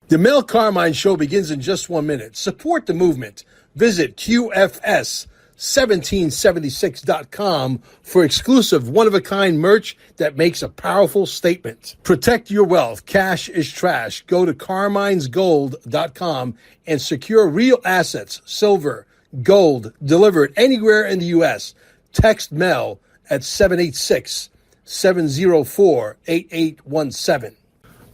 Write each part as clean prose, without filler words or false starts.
The Mel Carmine Show begins in just 1 minute. Support the movement. Visit QFS1776.com for exclusive one-of-a-kind merch that makes a powerful statement. Protect your wealth. Cash is trash. Go to carminesgold.com and secure real assets, silver, gold, delivered anywhere in the U.S. Text Mel at 786-704-8817.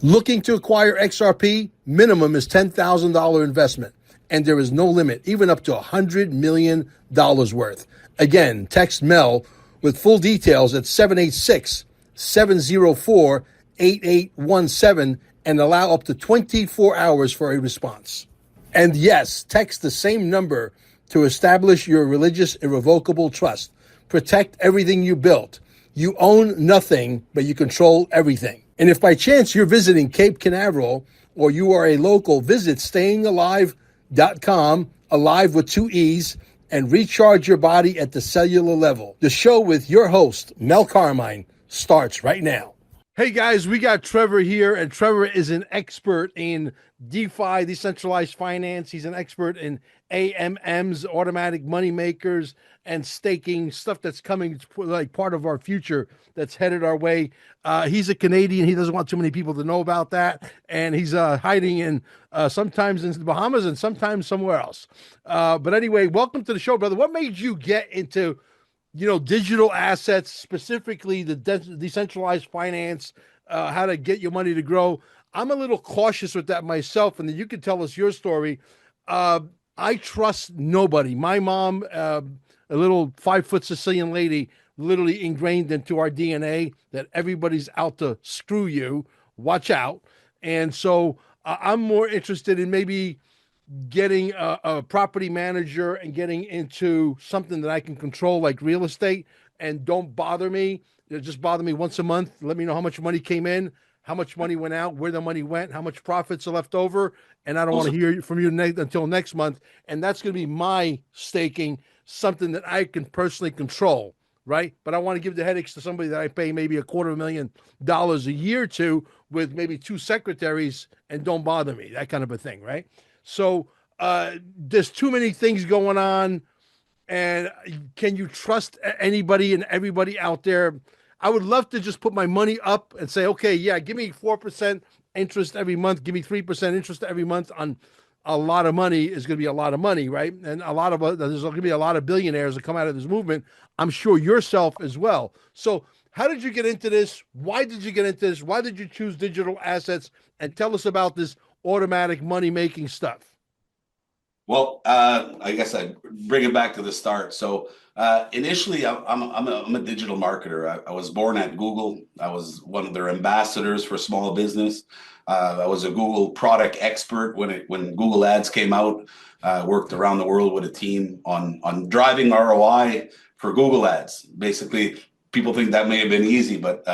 Looking to acquire XRP? Minimum is $10,000 investment, and there is no limit, even up to $100 million worth. Again, text Mel with full details at 786-704-8817 and allow up to 24 hours for a response. And yes, text the same number to establish your religious irrevocable trust. Protect everything you built. You own nothing, but you control everything. And if by chance you're visiting Cape Canaveral or you are a local, visit stayingalive.com, alive with 2 E's, and recharge your body at the cellular level. The show with your host, Mel Carmine, starts right now. Hey guys, we got Trevor here, and Trevor is an expert in DeFi, decentralized finance. He's an expert in AMMs, automatic money makers, and staking, stuff that's coming, like part of our future that's headed our way. He's a Canadian. He doesn't want too many people to know about that, and he's hiding in sometimes in the Bahamas and sometimes somewhere else. But anyway, welcome to the show, brother. What made you get into digital assets, specifically the decentralized finance, how to get your money to grow? I'm a little cautious with that myself, and then you can tell us your story. I trust nobody. My mom, a little 5-foot Sicilian lady, literally ingrained into our DNA that everybody's out to screw you. Watch out. And so I'm more interested in maybe getting a property manager and getting into something that I can control, like real estate, and don't bother me. Just bother me once a month. Let me know how much money came in, how much money went out, where the money went, how much profits are left over. And I don't want to hear from you until next month. And that's going to be my staking, something that I can personally control, right? But I want to give the headaches to somebody that I pay maybe $250,000 a year to, with maybe 2 secretaries, and don't bother me, that kind of a thing, right? So there's too many things going on, and can you trust anybody and everybody out there? I would love to just put my money up and say, okay, yeah, give me 4% interest every month, give me 3% interest every month on a lot of money. Is going to be a lot of money, right? And there's going to be a lot of billionaires that come out of this movement. I'm sure yourself as well. So how did you get into this? Why did you get into this? Why did you choose digital assets? And tell us about this automatic money making stuff. Well, I guess I bring it back to the start. So initially, I'm a digital marketer. I was born at Google. I was one of their ambassadors for small business. I was a Google product expert when Google Ads came out. Worked around the world with a team on driving ROI for Google Ads. Basically, people think that may have been easy, but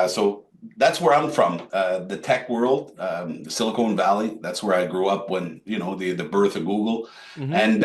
so that's where I'm from, the tech world, Silicon Valley. That's where I grew up when, the birth of Google. Mm-hmm. And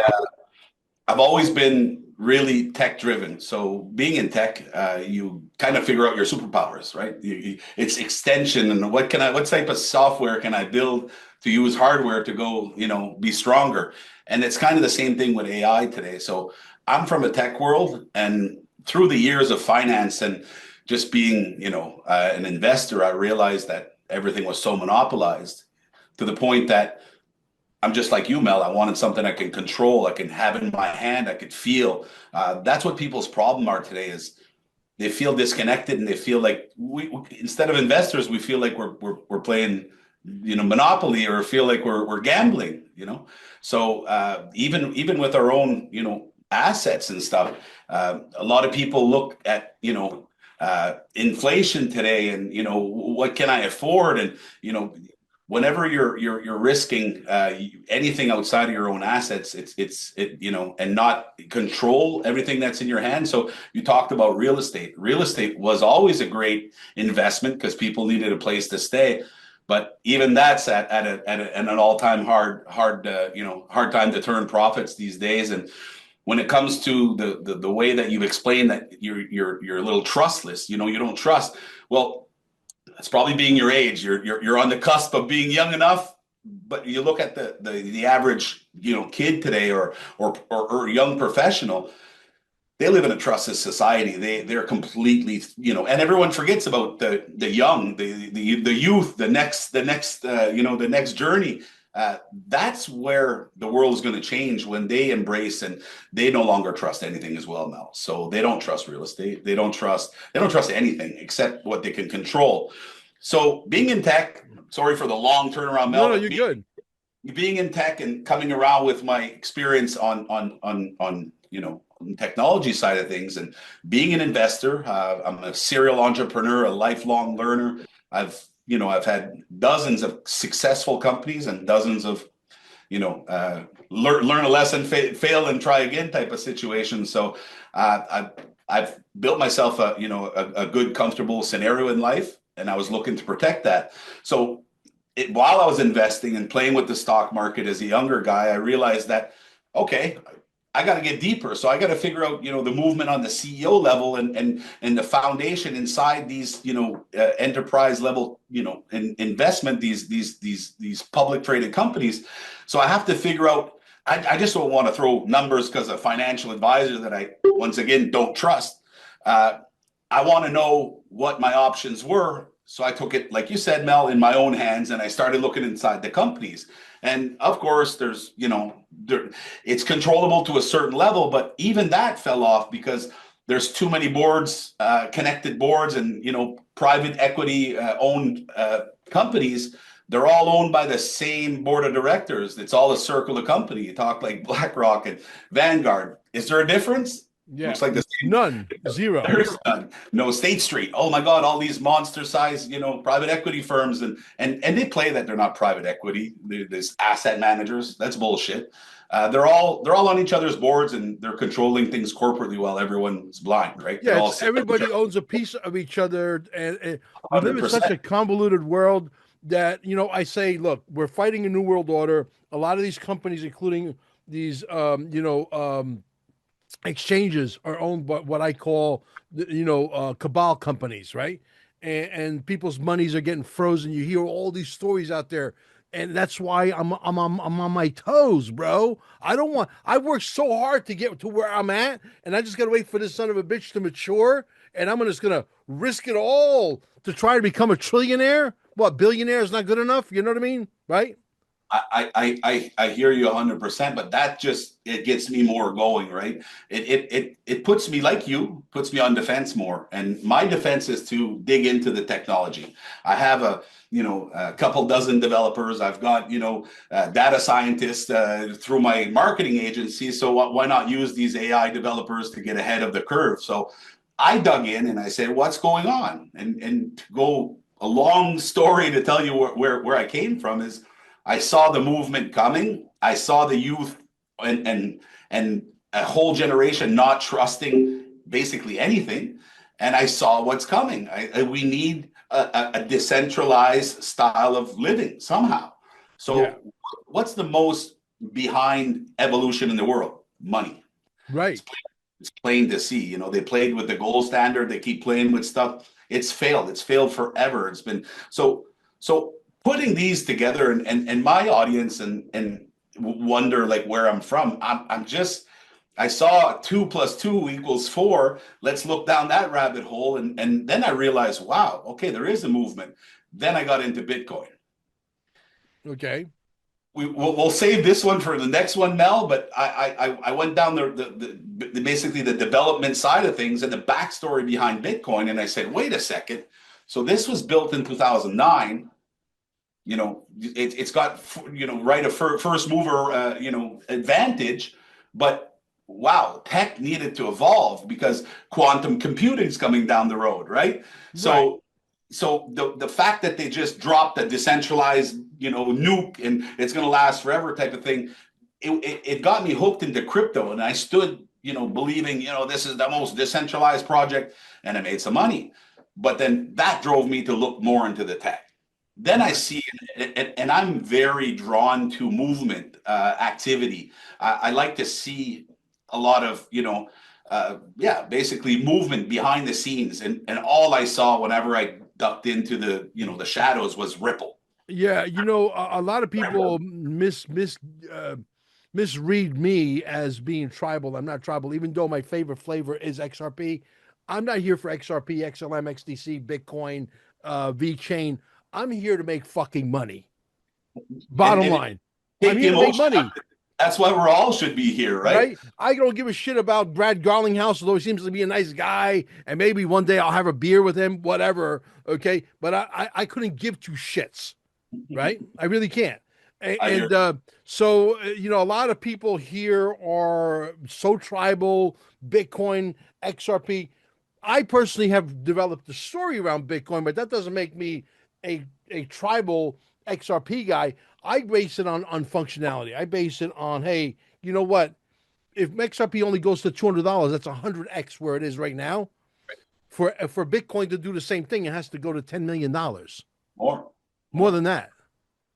I've always been really tech driven. So being in tech, you kind of figure out your superpowers, right? It's extension, and what type of software can I build to use hardware to go, be stronger? And it's kind of the same thing with AI today. So I'm from a tech world, and through the years of finance and just being, an investor, I realized that everything was so monopolized to the point that I'm just like you, Mel. I wanted something I can control, I can have in my hand, I could feel. That's what people's problem are today, is they feel disconnected, and they feel like we instead of investors, we feel like we're playing, Monopoly, or feel like we're gambling, So even with our own, assets and stuff, a lot of people look at, inflation today, and what can I afford, and whenever you're risking anything outside of your own assets, and not control everything that's in your hand. So you talked about real estate. Real estate was always a great investment because people needed a place to stay, but even that's at an all-time hard time to turn profits these days. And when it comes to the way that you've explained that you're a little trustless, you don't trust. Well, It's probably being your age. You're on the cusp of being young enough, but you look at the average kid today or young professional. They live in a trustless society. They're completely and everyone forgets about the young, the youth, the next journey. That's where the world is going to change when they embrace and they no longer trust anything as well now. So they don't trust real estate. They don't trust anything except what they can control. So being in tech, sorry for the long turnaround, Mel. No, you're good. Being in tech and coming around with my experience on technology side of things and being an investor, I'm a serial entrepreneur, a lifelong learner. I've had dozens of successful companies and dozens of learn a lesson, fail and try again type of situation. So I've built myself a good, comfortable scenario in life, and I was looking to protect that. So while I was investing and playing with the stock market as a younger guy, I realized that, okay, I got to get deeper. So I got to figure out, the movement on the CEO level and the foundation inside these, enterprise level, investment, these public traded companies. So I have to figure out, I just don't want to throw numbers because a financial advisor that I, once again, don't trust. I want to know what my options were. So I took it, like you said, Mel, in my own hands, and I started looking inside the companies. And of course, there's, it's controllable to a certain level, but even that fell off because there's too many boards, connected boards, and, private equity owned companies. They're all owned by the same board of directors. It's all a circle of company. You talk like BlackRock and Vanguard. Is there a difference? Yeah. Looks like the same. None. Zero. There's none. No. State Street. Oh my God, all these monster size, private equity firms and they play that they're not private equity. There's asset managers. That's bullshit. They're all on each other's boards and they're controlling things corporately while everyone's blind, right? Yeah, everybody owns a piece of each other, and we live in such a convoluted world that I say, look, we're fighting a new world order. A lot of these companies, including these, exchanges, are owned by what I call, cabal companies, right? And people's monies are getting frozen. You hear all these stories out there, and that's why I'm on my toes, bro. I worked so hard to get to where I'm at, and I just gotta wait for this son of a bitch to mature, and I'm just gonna risk it all to try to become a trillionaire. What, billionaire is not good enough? You know what I mean, right? I hear you 100%, but that it gets me more going, right? It puts me, like you, puts me on defense more, and my defense is to dig into the technology. I have a couple dozen developers. I've got data scientists through my marketing agency. So why not use these AI developers to get ahead of the curve? So I dug in and I said, what's going on? And to go a long story to tell you where I came from is, I saw the movement coming. I saw the youth and a whole generation not trusting basically anything. And I saw what's coming. We need a decentralized style of living somehow. So yeah. What's the most behind evolution in the world? Money. Right. It's plain to see. They played with the gold standard. They keep playing with stuff. It's failed. It's failed forever. It's been so putting these together and my audience and wonder like where I'm from. I saw 2 + 2 = 4. Let's look down that rabbit hole. And then I realized, wow, okay, there is a movement. Then I got into Bitcoin. Okay. We'll save this one for the next one, Mel, but I went down basically the development side of things and the backstory behind Bitcoin. And I said, wait a second. So this was built in 2009. It's got, right of first mover, advantage, but wow, tech needed to evolve because quantum computing is coming down the road, right? So the fact that they just dropped a decentralized, nuke and it's going to last forever type of thing, it got me hooked into crypto, and I stood, believing, this is the most decentralized project, and I made some money. But then that drove me to look more into the tech. Then I see, and I'm very drawn to movement, activity. I like to see a lot of, basically movement behind the scenes. And all I saw whenever I ducked into the, the shadows was Ripple. Yeah, a lot of people misread me as being tribal. I'm not tribal, even though my favorite flavor is XRP. I'm not here for XRP, XLM, XDC, Bitcoin, VeChain. I'm here to make fucking money. Bottom line, I'm here to make money. That's why we're all should be here, right? I don't give a shit about Brad Garlinghouse, although he seems to be a nice guy, and maybe one day I'll have a beer with him, whatever. Okay, but I couldn't give two shits, right? I really can't. So a lot of people here are so tribal, Bitcoin, XRP. I personally have developed a story around Bitcoin, but that doesn't make me a tribal XRP guy. I base it on functionality. I base it on, hey, you know what? If XRP only goes to $200, that's 100x where it is right now. For Bitcoin to do the same thing, it has to go to $10 million. More than that.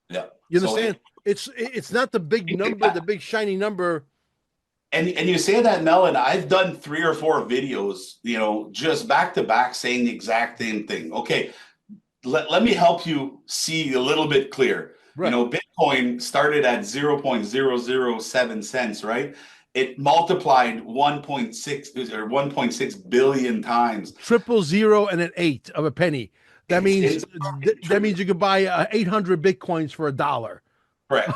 Yeah. You understand? So it's not the big number, the big shiny number. And you say that, Mel, and I've done 3 or 4 videos, just back to back saying the exact same thing. Okay, let me help you see a little bit clear. Right. Bitcoin started at 0.007 cents, right? It multiplied 1.6 or 1.6 billion times. 000 and an 8 of a penny. That means you could buy 800 Bitcoins for $1. Correct.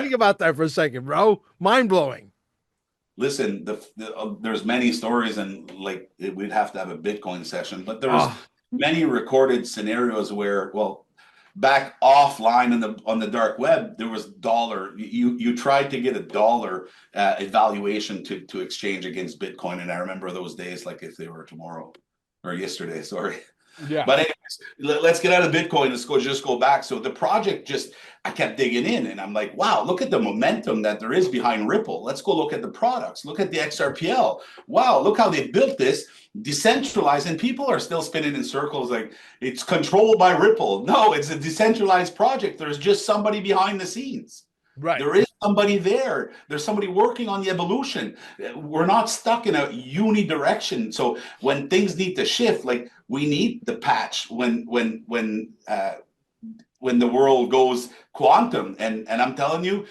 Think about that for a second, bro. Mind blowing. Listen, there's many stories, and we'd have to have a Bitcoin session, but there's many recorded scenarios where, back offline on the dark web, there was dollar. You tried to get a dollar evaluation to exchange against Bitcoin, and I remember those days like if they were tomorrow or yesterday. Sorry. Yeah. But anyways, let's get out of Bitcoin. Let's just go back. So the project I kept digging in, and I'm like, wow, look at the momentum that there is behind Ripple. Let's go look at the products. Look at the XRPL. Wow, look how they built this decentralized, and people are still spinning in circles like it's controlled by Ripple. No, it's a decentralized project. There's just somebody behind the scenes. Right. There is somebody there. There's somebody working on the evolution. We're not stuck in a unidirection. So when things need to shift, we need the patch when the world goes quantum. And I'm telling you,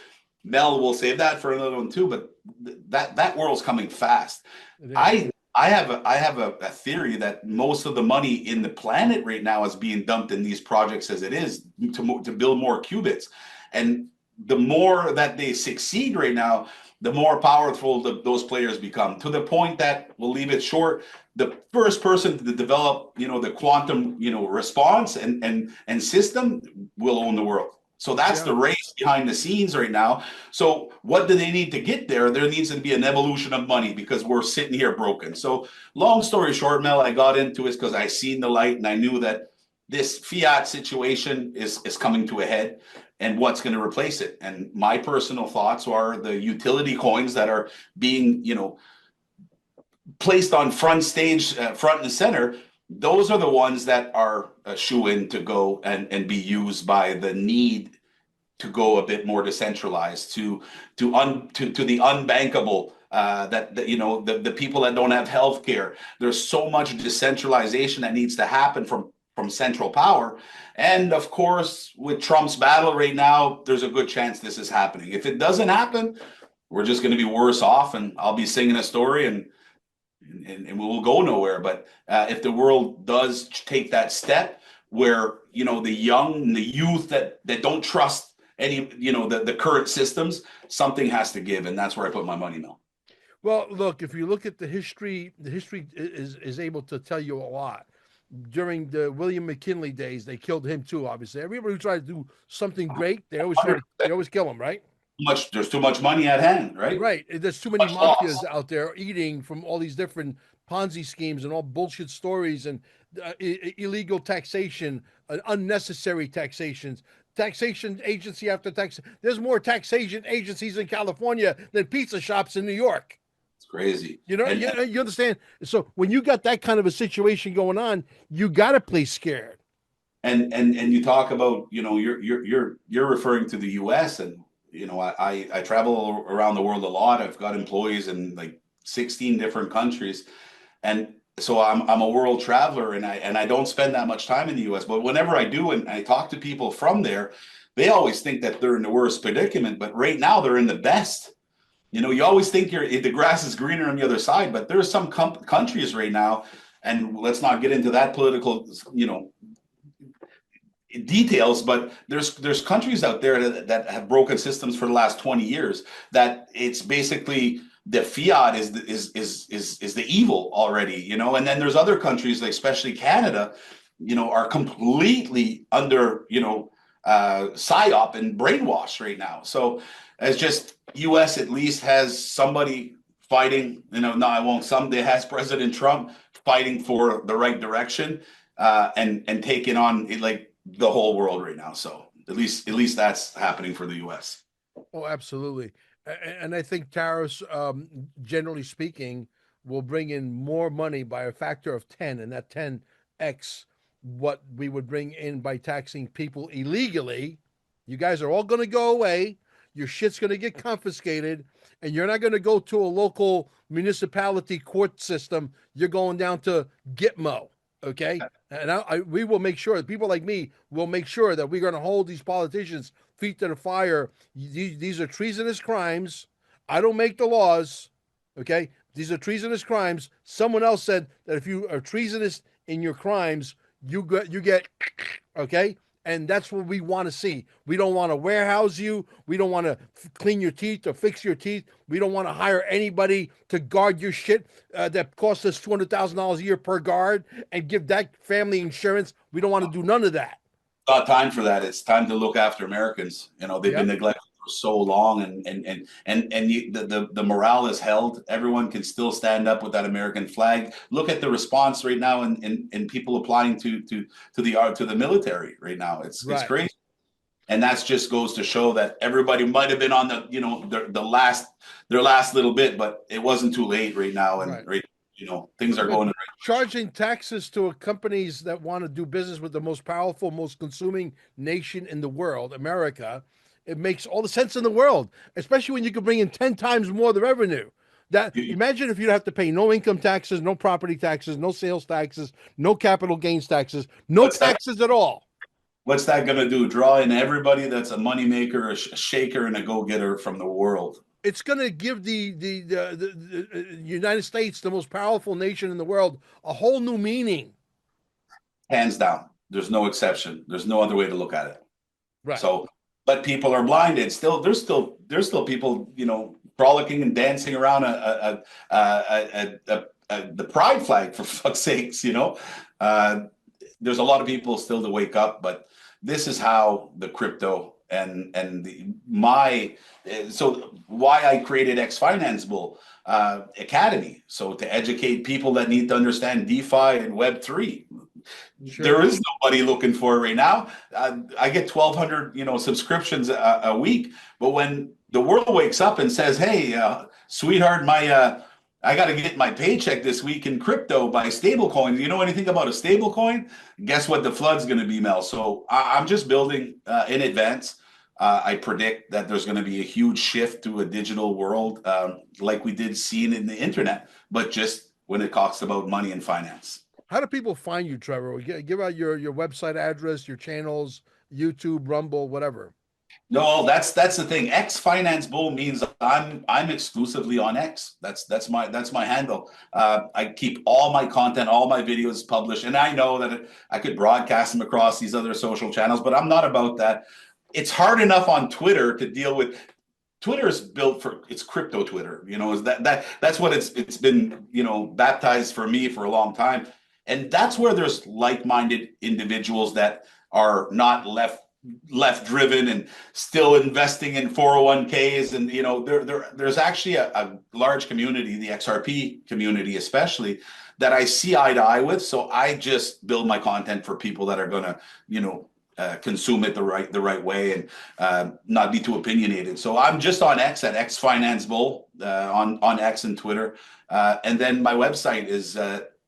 Mel will save that for another one too. But that world's coming fast. I have a theory that most of the money in the planet right now is being dumped in these projects as it is to build more qubits. And the more that they succeed right now, the more powerful those players become, to the point that, we'll leave it short, the first person to develop, the quantum, response and system will own the world. So that's the race behind the scenes right now. So what do they need to get there? There needs to be an evolution of money, because we're sitting here broken. So long story short, Mel, I got into it because I seen the light, and I knew that this fiat situation is coming to a head, and what's going to replace it. And my personal thoughts are the utility coins that are being, placed on front and center. Those are the ones that are a shoe-in to go and be used by the need to go a bit more decentralized, to the unbankable, the people that don't have healthcare. There's so much decentralization that needs to happen from central power. And of course, with Trump's battle right now, there's a good chance this is happening. If it doesn't happen, we're just going to be worse off, and I'll be singing a story and we will go nowhere. But if the world does take that step where, the young, the youth that don't trust any, the current systems, something has to give. And that's where I put my money now. Well, look, if you look at the history is able to tell you a lot. During the William McKinley days, they killed him too, obviously. Everybody who tried to do something great, they always kill him, right? There's too much money at hand, right? Right. There's too many mafias out there eating from all these different Ponzi schemes and all bullshit stories and illegal taxation, unnecessary taxations, taxation agency after tax. There's more taxation agencies in California than pizza shops in New York. It's crazy. You understand? So when you got that kind of a situation going on, you got to play scared. And you talk about, you're referring to the US, and I travel around the world a lot. I've got employees in 16 different countries, and so I'm a world traveler, and I don't spend that much time in the US. But whenever I do, and I talk to people from there, they always think that they're in the worst predicament. But right now they're in the best. You know, you always think the grass is greener on the other side, but there's some countries right now, and let's not get into that political, details, but there's countries out there that have broken systems for the last 20 years that it's basically the fiat is the evil already, and then there's other countries, like especially Canada, are completely under, psyop and brainwash right now. So as just US at least has somebody fighting, no, I won't, someday has President Trump fighting for the right direction, and taking on like the whole world right now. So at least that's happening for the US. Oh, absolutely. And I think tariffs, generally speaking, will bring in more money by a factor of 10, and that 10x what we would bring in by taxing people illegally. You guys are all going to go away. Your shit's going to get confiscated, and you're not going to go to a local municipality court system. You're going down to Gitmo. Okay. And we will make sure that people like me will make sure that we're going to hold these politicians feet to the fire. These are treasonous crimes. I don't make the laws. Okay. These are treasonous crimes. Someone else said that if you are treasonous in your crimes, you get, okay. And that's what we want to see. We don't want to warehouse you. We don't want to clean your teeth or fix your teeth. We don't want to hire anybody to guard your shit that costs us $200,000 a year per guard and give that family insurance. We don't want to do none of that. Not time for that. It's time to look after Americans. They've been neglected for so long, and the morale is held. Everyone can still stand up with that American flag. Look at the response right now, and people applying to the military right now. It's crazy, and that just goes to show that everybody might have been on their last little bit, but it wasn't too late right now, and things are going. Charging taxes to companies that want to do business with the most powerful, most consuming nation in the world, America, it makes all the sense in the world, especially when you can bring in 10 times more the revenue. Imagine if you'd have to pay no income taxes, no property taxes, no sales taxes, no capital gains taxes, no taxes at all. What's that going to do? Draw in everybody that's a moneymaker, a shaker, and a go-getter from the world. It's going to give the United States, the most powerful nation in the world, a whole new meaning. Hands down. There's no exception. There's no other way to look at it. Right. So, but people are blinded. There's still people, frolicking and dancing around the pride flag, for fuck's sakes. There's a lot of people still to wake up, but this is how the crypto so why I created X Finance Bull Academy. So to educate people that need to understand DeFi and Web3. Sure. There is nobody looking for it right now. I get 1,200, subscriptions a week. But when the world wakes up and says, "Hey, sweetheart, I got to get my paycheck this week in crypto by stablecoin. Do you know anything about a stablecoin?" Guess what the flood's going to be, Mel. So I'm just building in advance. I predict that there's going to be a huge shift to a digital world, like we did see in the internet, but just when it talks about money and finance. How do people find you, Trevor? Give out your website address, your channels, YouTube, Rumble, whatever. No, that's the thing. X Finance Bull means I'm exclusively on X. That's my handle. I keep all my content, all my videos published, and I know that I could broadcast them across these other social channels, but I'm not about that. It's hard enough on Twitter to deal with. Twitter is built for it's crypto Twitter. Is that's what it's been baptized for me for a long time, and that's where there's like-minded individuals that are not left driven and still investing in 401ks, and there's actually a large community, the XRP community especially, that I see eye to eye with. So I just build my content for people that are going to consume it the right way and not be too opinionated. So I'm just on X at X Finance Bull on X and Twitter, and then my website is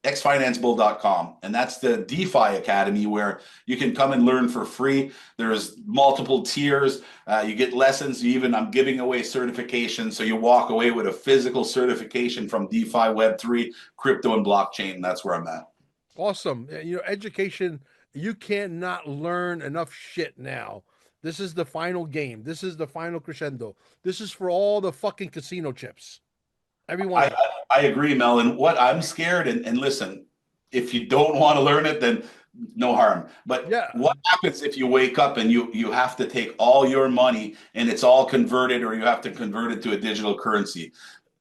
xfinancebull.com, and that's the DeFi Academy where you can come and learn for free. There's multiple tiers. You get lessons. I'm giving away certifications, so you walk away with a physical certification from DeFi, Web3, crypto, and blockchain. That's where I'm at. Awesome. Education, you cannot learn enough shit now. This is the final game. This is the final crescendo. This is for all the fucking casino chips. Every one of them. I agree, Mel. And what I'm scared, and listen, if you don't want to learn it, then no harm. But what happens if you wake up and you have to take all your money and it's all converted, or you have to convert it to a digital currency?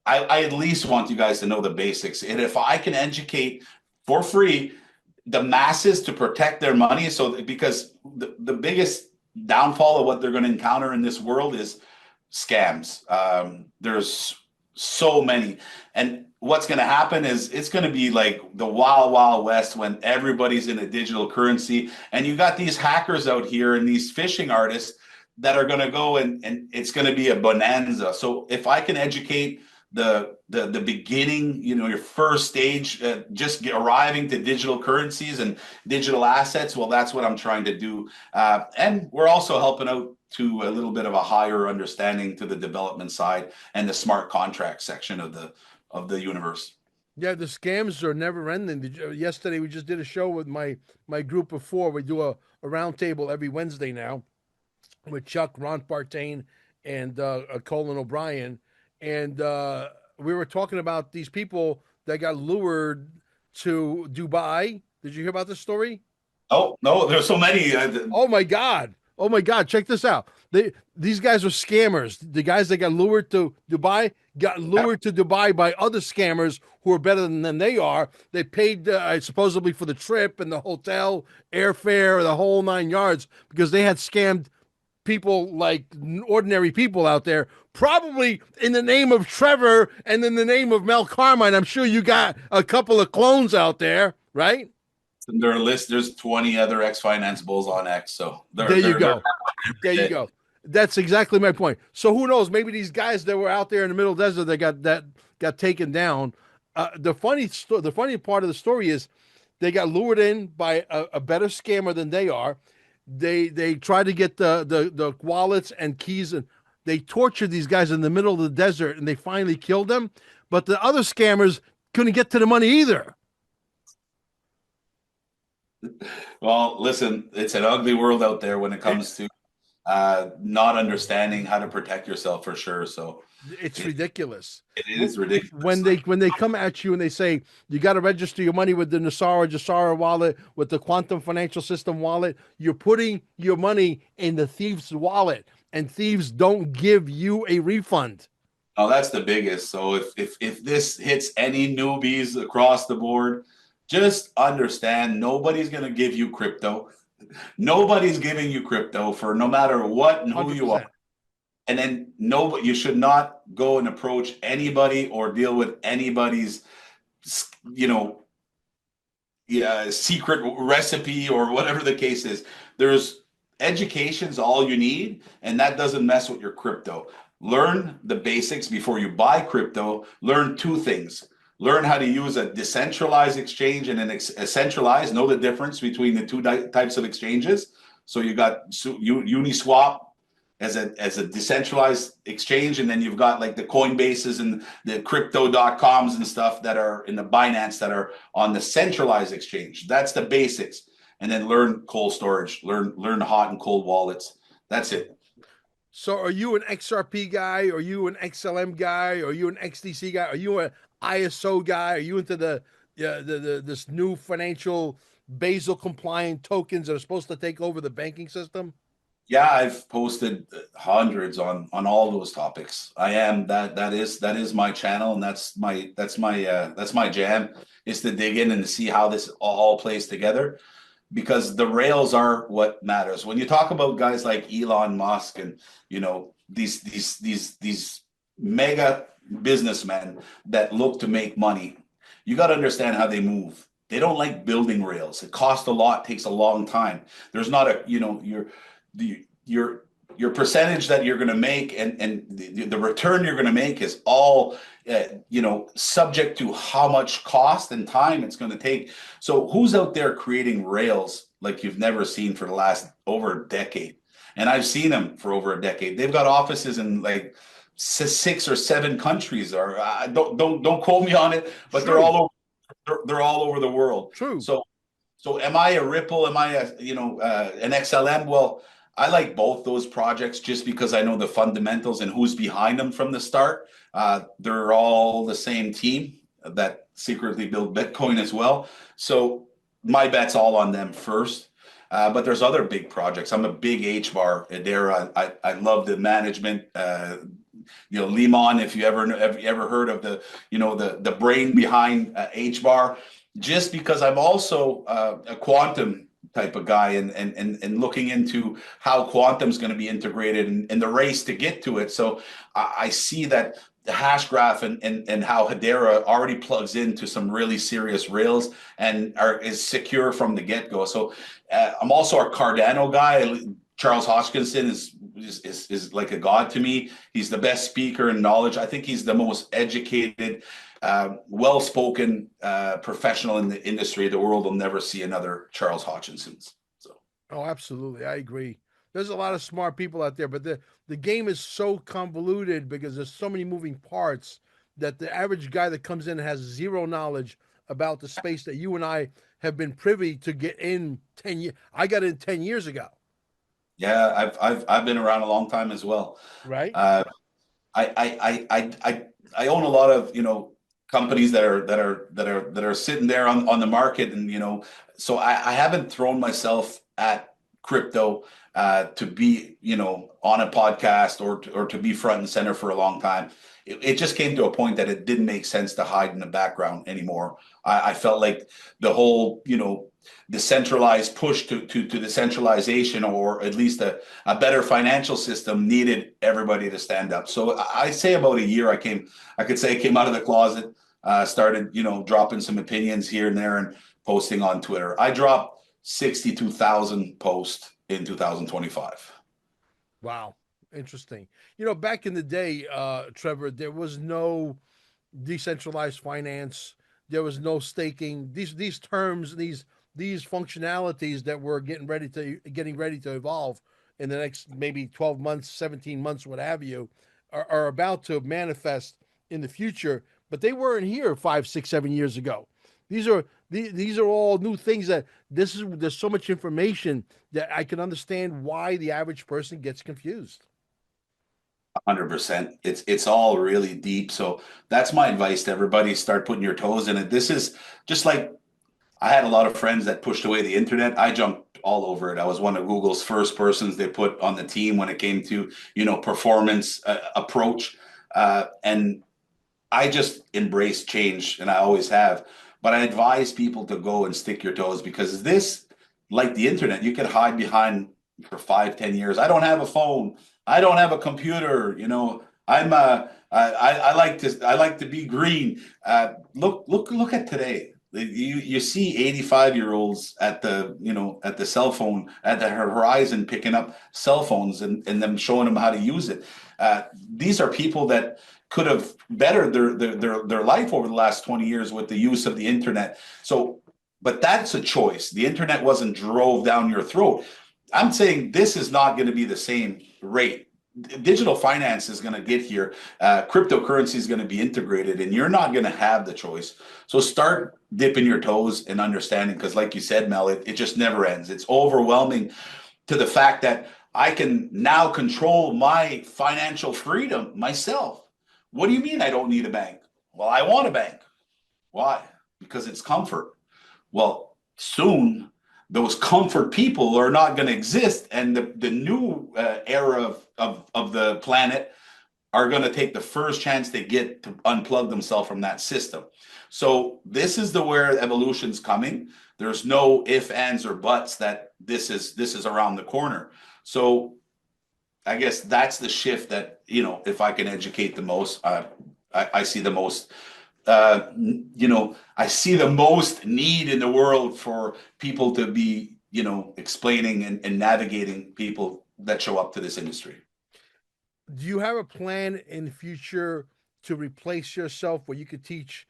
I at least want you guys to know the basics. And if I can educate for free the masses to protect their money, because the biggest downfall of what they're going to encounter in this world is scams. There's so many, and what's going to happen is it's going to be like the wild, wild west when everybody's in a digital currency, and you got these hackers out here and these phishing artists that are going to go and it's going to be a bonanza. So if I can educate the beginning, your first stage, just arriving to digital currencies and digital assets, well, that's what I'm trying to do. And we're also helping out to a little bit of a higher understanding to the development side and the smart contract section of the universe. Yeah, the scams are never ending. Yesterday we just did a show with my group of 4. We do a round table every Wednesday now with Chuck, Ron Partain, and Colin O'Brien. And we were talking about these people that got lured to Dubai. Did you hear about this story? Oh, no, there's so many. Oh my God. Oh my God, check this out. These guys are scammers. The guys that got lured to Dubai got lured to Dubai by other scammers who are better than they are. They paid supposedly for the trip and the hotel, airfare, the whole 9 yards, because they had scammed people like ordinary people out there, probably in the name of Trevor and in the name of Mel Carmine. I'm sure you got a couple of clones out there, right? Their list, there's 20 other X Finance Bulls on X. So there you go. There you go. That's exactly my point. So who knows? Maybe these guys that were out there in the middle desert that got taken down. The funny part of the story is they got lured in by a better scammer than they are. They tried to get the wallets and keys, and they tortured these guys in the middle of the desert, and they finally killed them. But the other scammers couldn't get to the money either. Well, listen, it's an ugly world out there when it comes to not understanding how to protect yourself, for sure. So it's ridiculous. It is ridiculous. When they come at you and they say you got to register your money with the Jasara wallet, with the Quantum Financial System wallet, you're putting your money in the thief's wallet, and thieves don't give you a refund. Oh, that's the biggest. So if this hits any newbies across the board, just understand nobody's going to give you crypto. Nobody's giving you crypto for no matter what and who 100%. you are. And then you should not go and approach anybody or deal with anybody's, secret recipe or whatever the case is. There's education's all you need, and that doesn't mess with your crypto. Learn the basics before you buy crypto. Learn 2 things. Learn how to use a decentralized exchange and a centralized. Know the difference between the 2 types of exchanges. So you got Uniswap as a decentralized exchange, and then you've got like the Coinbases and the crypto.coms and stuff that are in the Binance that are on the centralized exchange. That's the basics. And then learn cold storage, learn hot and cold wallets. That's it. So are you an XRP guy? Are you an XLM guy? Are you an XDC guy? Are you an ISO guy? Are you into this new financial Basel compliant tokens that are supposed to take over the banking system? Yeah, I've posted hundreds on all those topics. I am that is my channel, and that's my jam, is to dig in and to see how this all plays together, because the rails are what matters. When you talk about guys like Elon Musk and these mega businessmen that look to make money, you got to understand how they move. They don't like building rails. It costs a lot, takes a long time. There's not your your percentage that you're going to make and the return you're going to make is all subject to how much cost and time it's going to take. So who's out there creating rails like you've never seen for the last over a decade? And I've seen them for over a decade. They've got offices in like 6 or 7 countries, or don't quote me on it, but they're all over. They're all over the world. True. So am I a Ripple? Am I an XLM? Well, I like both those projects just because I know the fundamentals and who's behind them from the start. They're all the same team that secretly built Bitcoin as well. So my bet's all on them first. But there's other big projects. I'm a big HBAR Hedera. I love the management. Limon, if you ever heard of the brain behind HBAR, just because I'm also a quantum type of guy and looking into how quantum's going to be integrated in the race to get to it. So I see that the hash graph and how Hedera already plugs into some really serious rails and is secure from the get-go. So I'm also a Cardano guy. Charles Hoskinson is like a god to me. He's the best speaker in knowledge. I think he's the most educated, well-spoken professional in the industry. The world will never see another Charles Hoskinson. So. Oh, absolutely. I agree. There's a lot of smart people out there, but the game is so convoluted because there's so many moving parts that the average guy that comes in has zero knowledge about the space that you and I have been privy to get in 10 years. I got in 10 years ago. Yeah, I've been around a long time as well. Right. I own a lot of companies that are sitting there on the market, and so I haven't thrown myself at crypto to be on a podcast or to be front and center for a long time. It just came to a point that it didn't make sense to hide in the background anymore. I felt like the whole decentralized push to decentralization, or at least a better financial system, needed everybody to stand up. So I say about a year I came out of the closet, started dropping some opinions here and there and posting on Twitter. I dropped 62,000 posts in 2025. Wow. Interesting. Back in the day, Trevor, there was no decentralized finance. There was no staking. These terms, these functionalities that we're getting ready to evolve in the next maybe 12 months, 17 months, what have you, are about to manifest in the future. But they weren't here 5, 6, 7 years ago. These are all new things there's so much information that I can understand why the average person gets confused. 100%. It's all really deep. So that's my advice to everybody: start putting your toes in it. This is just like, I had a lot of friends that pushed away the internet. I jumped all over it. I was one of Google's first persons they put on the team when it came to performance approach, and I just embrace change, and I always have. But I advise people to go and stick your toes, because this, like the internet, you can hide behind for 5, 10 years. I don't have a phone. I don't have a computer. I like to be green. Look at today. You see 85-year-olds at the cell phone at the horizon picking up cell phones and them showing them how to use it. These are people that could have bettered their life over the last 20 years with the use of the internet. So, but that's a choice. The internet wasn't drove down your throat. I'm saying this is not going to be the same rate. Digital finance is going to get here. Cryptocurrency is going to be integrated, and you're not going to have the choice. So start dipping your toes and understanding, because like you said, Mel, it just never ends. It's overwhelming to the fact that I can now control my financial freedom myself. What do you mean I don't need a bank? Well, I want a bank. Why? Because it's comfort. Well, soon those comfort people are not going to exist, and the new era of the planet are going to take the first chance they get to unplug themselves from that system. So this is where evolution's coming. There's no ifs, ands, or buts that this is around the corner. So I guess that's the shift that, if I can educate the most, I see the most. I see the most need in the world for people to be, explaining and navigating people that show up to this industry. Do you have a plan in the future to replace yourself where you could teach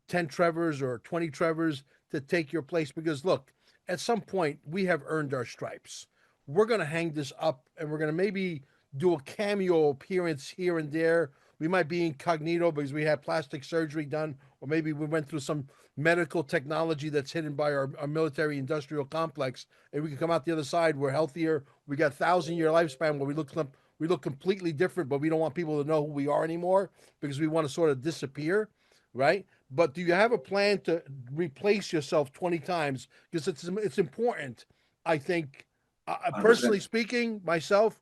10 Trevors or 20 Trevors to take your place? Because look, at some point we have earned our stripes. We're going to hang this up and we're going to maybe do a cameo appearance here and there. We might be incognito because we had plastic surgery done, or maybe we went through some medical technology that's hidden by our military industrial complex, and we can come out the other side. We're healthier. We got 1,000-year lifespan where we look completely different, but we don't want people to know who we are anymore because we want to sort of disappear, right? But do you have a plan to replace yourself 20 times? Because it's important, I think. Personally speaking, myself,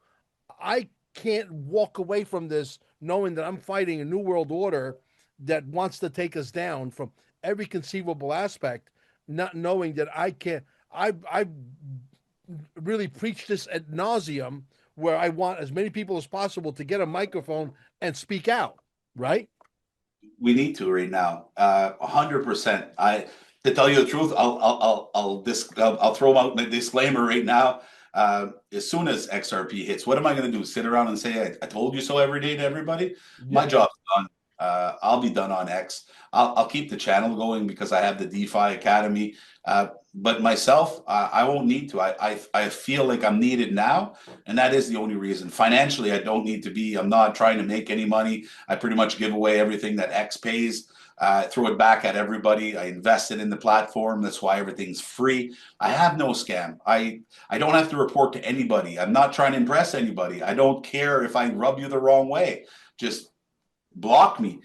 I can't walk away from this knowing that I'm fighting a new world order that wants to take us down from every conceivable aspect, not knowing that I can't. I really preach this ad nauseum, where I want as many people as possible to get a microphone and speak out, right? We need to right now, 100%. To tell you the truth, I'll throw out the disclaimer right now. As soon as XRP hits, what am I going to do? Sit around and say I told you so every day to everybody? Yeah. My job's done. I'll be done on X. I'll keep the channel going because I have the DYFI Academy. But myself, I won't need to. I feel like I'm needed now, and that is the only reason. Financially, I don't need to be. I'm not trying to make any money. I pretty much give away everything that X pays. Throw it back at everybody. I invested in the platform. That's why everything's free. I have no scam. I don't have to report to anybody. I'm not trying to impress anybody. I don't care if I rub you the wrong way. Just block me.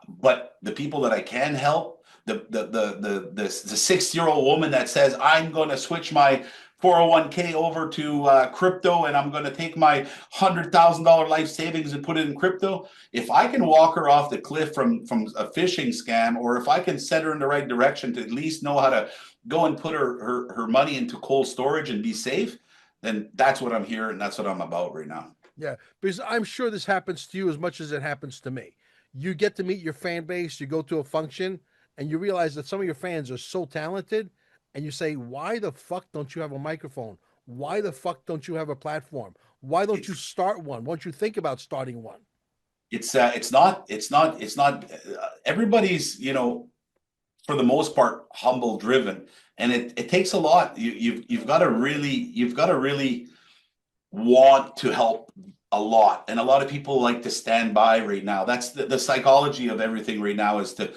But the people that I can help, the 6-year-old woman that says I'm going to switch my 401k over to crypto and I'm going to take my $100,000 life savings and put it in crypto. If I can walk her off the cliff from a phishing scam, or if I can set her in the right direction to at least know how to go and put her money into cold storage and be safe, then that's what I'm here and that's what I'm about right now. Yeah, because I'm sure this happens to you as much as it happens to me. You get to meet your fan base, you go to a function, and you realize that some of your fans are so talented, and you say, why the fuck don't you have a microphone? Why the fuck don't you have a platform? Why don't you start one? Why don't you think about starting one? It's not everybody's, for the most part, humble driven, and it takes a lot. You've got to really want to help a lot, and a lot of people like to stand by right now. That's the psychology of everything right now, is to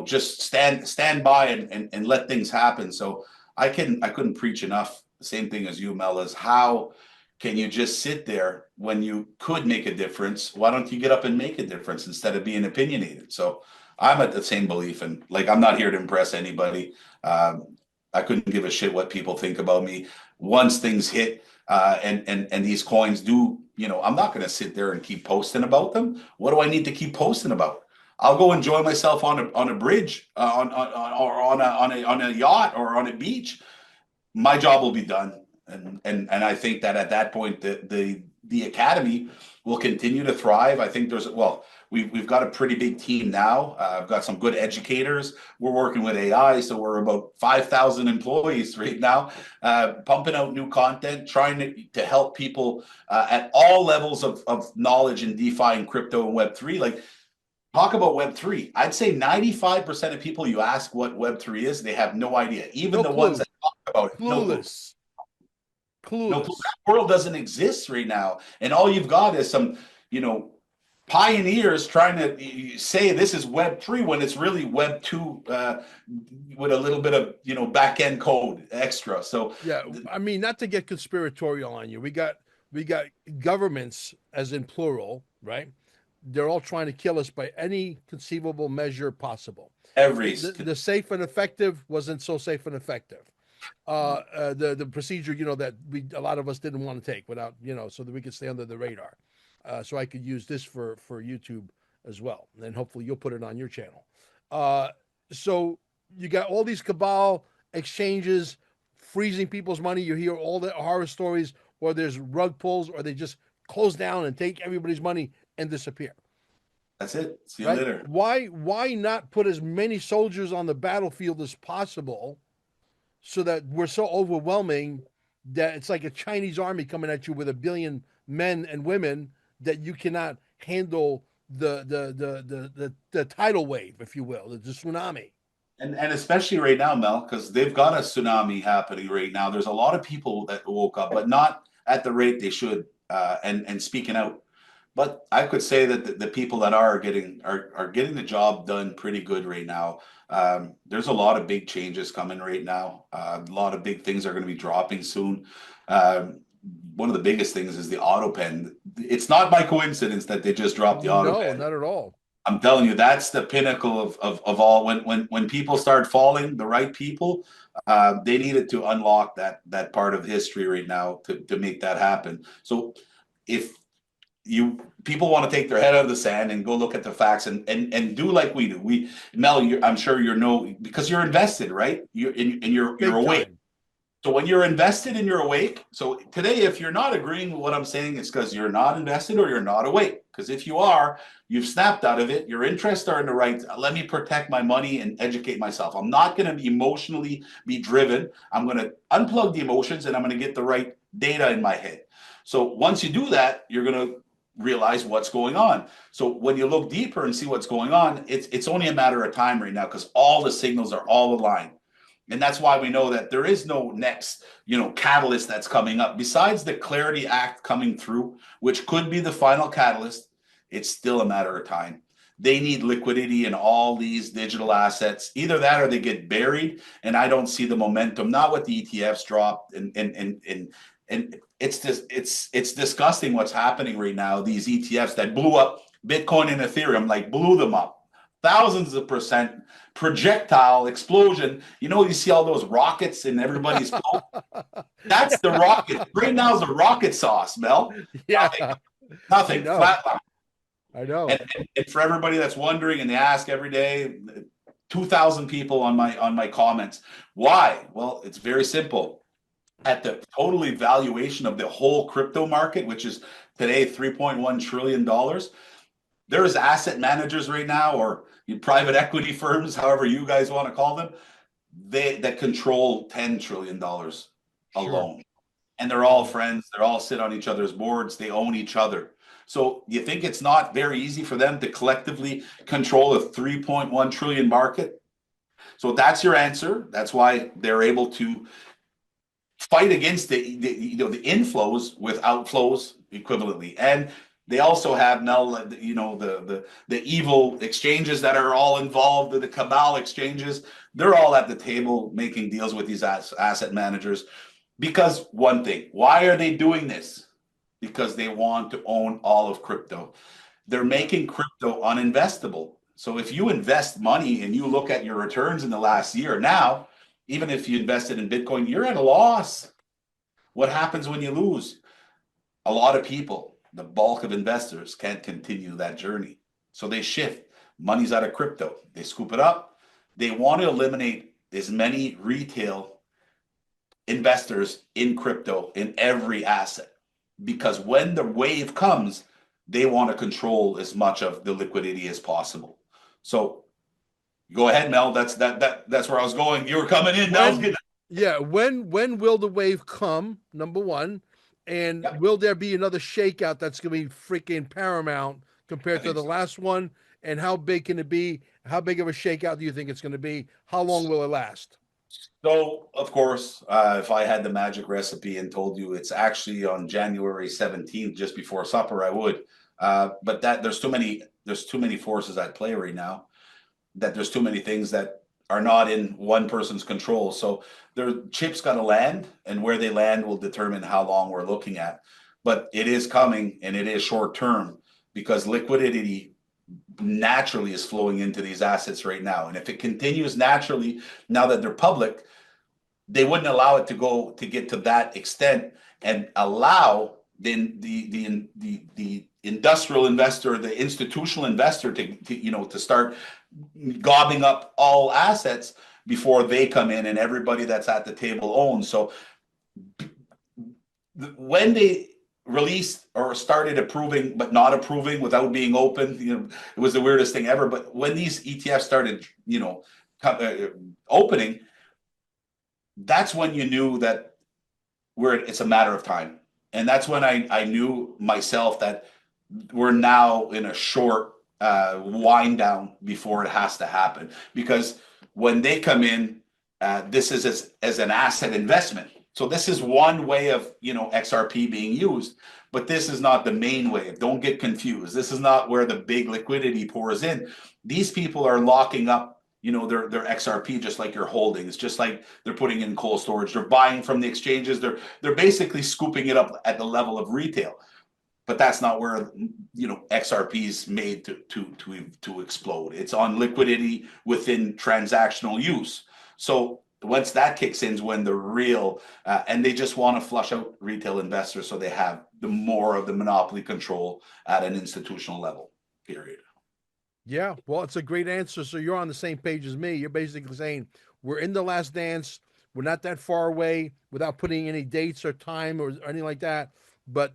just stand by and let things happen. So I couldn't preach enough the same thing as you, Mel, is how can you just sit there when you could make a difference? Why don't you get up and make a difference instead of being opinionated? So I'm at the same belief, and like, I'm not here to impress anybody. I couldn't give a shit what people think about me. Once things hit, and these coins do, I'm not going to sit there and keep posting about them. What do I need to keep posting about? I'll go enjoy myself on a bridge, or on a yacht, or on a beach. My job will be done, and I think that at that point the academy will continue to thrive. I think we've got a pretty big team now. I've got some good educators. We're working with AI, so we're about 5,000 employees right now, pumping out new content, trying to help people at all levels of knowledge in DeFi and crypto and Web3. Like, talk about Web3. I'd say 95% of people you ask what Web3 is, they have no idea. Even the ones that talk about it, no clue. Clueless. No, that world doesn't exist right now, and all you've got is some, pioneers trying to say this is Web3 when it's really Web2, with a little bit of back end code extra. So yeah, I mean, not to get conspiratorial on you, we got governments, as in plural, right? They're all trying to kill us by any conceivable measure possible. The safe and effective wasn't so safe and effective. The procedure, that a lot of us didn't want to take without, so that we could stay under the radar. So I could use this for YouTube as well. And then hopefully you'll put it on your channel. So you got all these cabal exchanges, freezing people's money. You hear all the horror stories, or there's rug pulls, or they just close down and take everybody's money and disappear. That's it. See you later. Why not put as many soldiers on the battlefield as possible, so that we're so overwhelming that it's like a Chinese army coming at you with 1 billion men and women, that you cannot handle the tidal wave, if you will, the tsunami. And especially right now, Mel, because they've got a tsunami happening right now. There's a lot of people that woke up, but not at the rate they should, and speaking out. But I could say that the people that are getting the job done pretty good right now. There's a lot of big changes coming right now. A lot of big things are going to be dropping soon. Um, One of the biggest things is the auto pen. It's not by coincidence that they just dropped the auto No, pen. not at all. I'm telling you, that's the pinnacle of all. When people start falling, the right people, they needed to unlock that part of history right now to make that happen. So if you people want to take their head out of the sand and go look at the facts and do like we do, Mel, I'm sure because you're invested, right? You're Big awake. time. So when you're invested and you're awake, so today, if you're not agreeing with what I'm saying, it's because you're not invested or you're not awake. Because if you are, you've snapped out of it. Your interests are in the right. Let me protect my money and educate myself. I'm not going to be emotionally be driven. I'm going to unplug the emotions and I'm going to get the right data in my head. So once you do that, you're going to realize what's going on. So when you look deeper and see what's going on, it's only a matter of time right now because all the signals are all aligned. And that's why we know that there is no next, catalyst that's coming up. Besides the Clarity Act coming through, which could be the final catalyst, it's still a matter of time. They need liquidity in all these digital assets. Either that or they get buried. And I don't see the momentum, not what the ETFs dropped. And it's just it's disgusting what's happening right now. These ETFs that blew up Bitcoin and Ethereum, like blew them up. Thousands of percent projectile explosion. You see all those rockets in everybody's phone. That's the rocket. Right now is the rocket sauce, Mel. Nothing, Yeah, I nothing, know. flatline. I know. And for everybody that's wondering, and they ask every day, 2,000 people on my comments, why? Well, it's very simple. At the total evaluation of the whole crypto market, which is today $3.1 trillion, there's asset managers right now, or private equity firms, however you guys want to call them, that control $10 trillion Sure. alone. And they're all friends. They're all sit on each other's boards. They own each other. So you think it's not very easy for them to collectively control a 3.1 trillion market? So that's your answer. That's why they're able to fight against the inflows with outflows equivalently. And they also have now, the evil exchanges that are all involved, the cabal exchanges. They're all at the table making deals with these asset managers. Because one thing, why are they doing this? Because they want to own all of crypto. They're making crypto uninvestable. So if you invest money and you look at your returns in the last year, now, even if you invested in Bitcoin, you're at a loss. What happens when you lose? A lot of people, the bulk of investors, can't continue that journey. So they shift. Money's out of crypto. They scoop it up. They want to eliminate as many retail investors in crypto in every asset, because when the wave comes, they want to control as much of the liquidity as possible. So go ahead, Mel. That's where I was going. You were coming in. Mel's When, getting. yeah, when will the wave come? Number one, and Yep, will there be another shakeout that's going to be freaking paramount I compared to think the so. last one? And how big can it be? How big of a shakeout do you think it's going to be? How long will it last? So, of course, if I had the magic recipe and told you it's actually on January 17th, just before supper, I would. But that there's too many forces at play right now. That there's too many things that are not in one person's control. So their chips got to land, and where they land will determine how long we're looking at. But it is coming, and it is short term because liquidity naturally is flowing into these assets right now. And if it continues naturally, now that they're public, they wouldn't allow it to get to that extent and allow the industrial investor, the institutional investor to start gobbing up all assets before they come in and everybody that's at the table owns. So when they released or started approving but not approving without being open, it was the weirdest thing ever. But when these ETFs started, opening, that's when you knew that where it's a matter of time. And that's when I knew myself that we're now in a short wind down before it has to happen. Because when they come in, this is as an asset investment. So this is one way of, XRP being used, but this is not the main way. Don't get confused. This is not where the big liquidity pours in. These people are locking up, their XRP, just like your holdings, just like they're putting in cold storage. They're buying from the exchanges. They're basically scooping it up at the level of retail. But that's not where XRP is made to explode. It's on liquidity within transactional use. So once that kicks in is when the real and they just want to flush out retail investors, so they have the more of the monopoly control at an institutional level. Period. Yeah, well, it's a great answer. So you're on the same page as me. You're basically saying we're in the last dance. We're not that far away without putting any dates or time or anything like that. But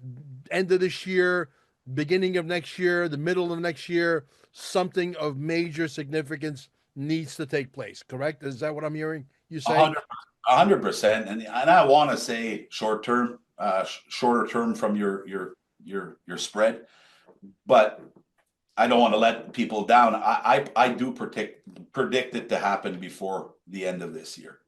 end of this year, beginning of next year, the middle of next year, something of major significance needs to take place. Correct? Is that what I'm hearing you say? 100%. And I want to say short term, shorter term from your spread, but I don't want to let people down. I do predict it to happen before the end of this year.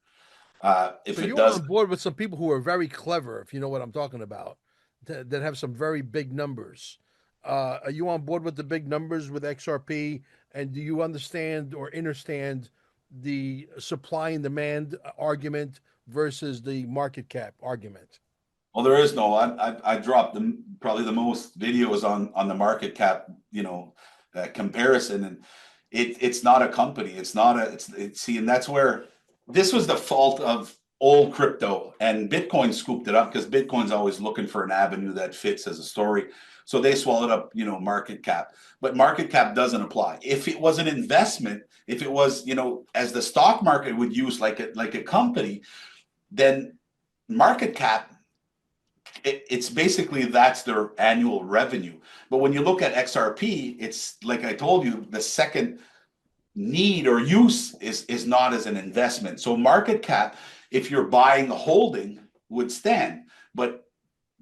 If So it you're does, on board with some people who are very clever, if you know what I'm talking about, that have some very big numbers. Are you on board with the big numbers with XRP? And do you understand or understand the supply and demand argument versus the market cap argument? well, there is no. I dropped probably the most videos on the market cap, comparison, and it's not a company. It's not a. It's see, and that's where this was the fault of old crypto, and Bitcoin scooped it up because Bitcoin's always looking for an avenue that fits as a story. So they swallowed up, market cap. But market cap doesn't apply. If it was an investment, if it was, as the stock market would use like a company, then market cap it's basically that's their annual revenue. But when you look at XRP, it's like I told you, the second need or use is not as an investment. So market cap, if you're buying a holding, would stand. But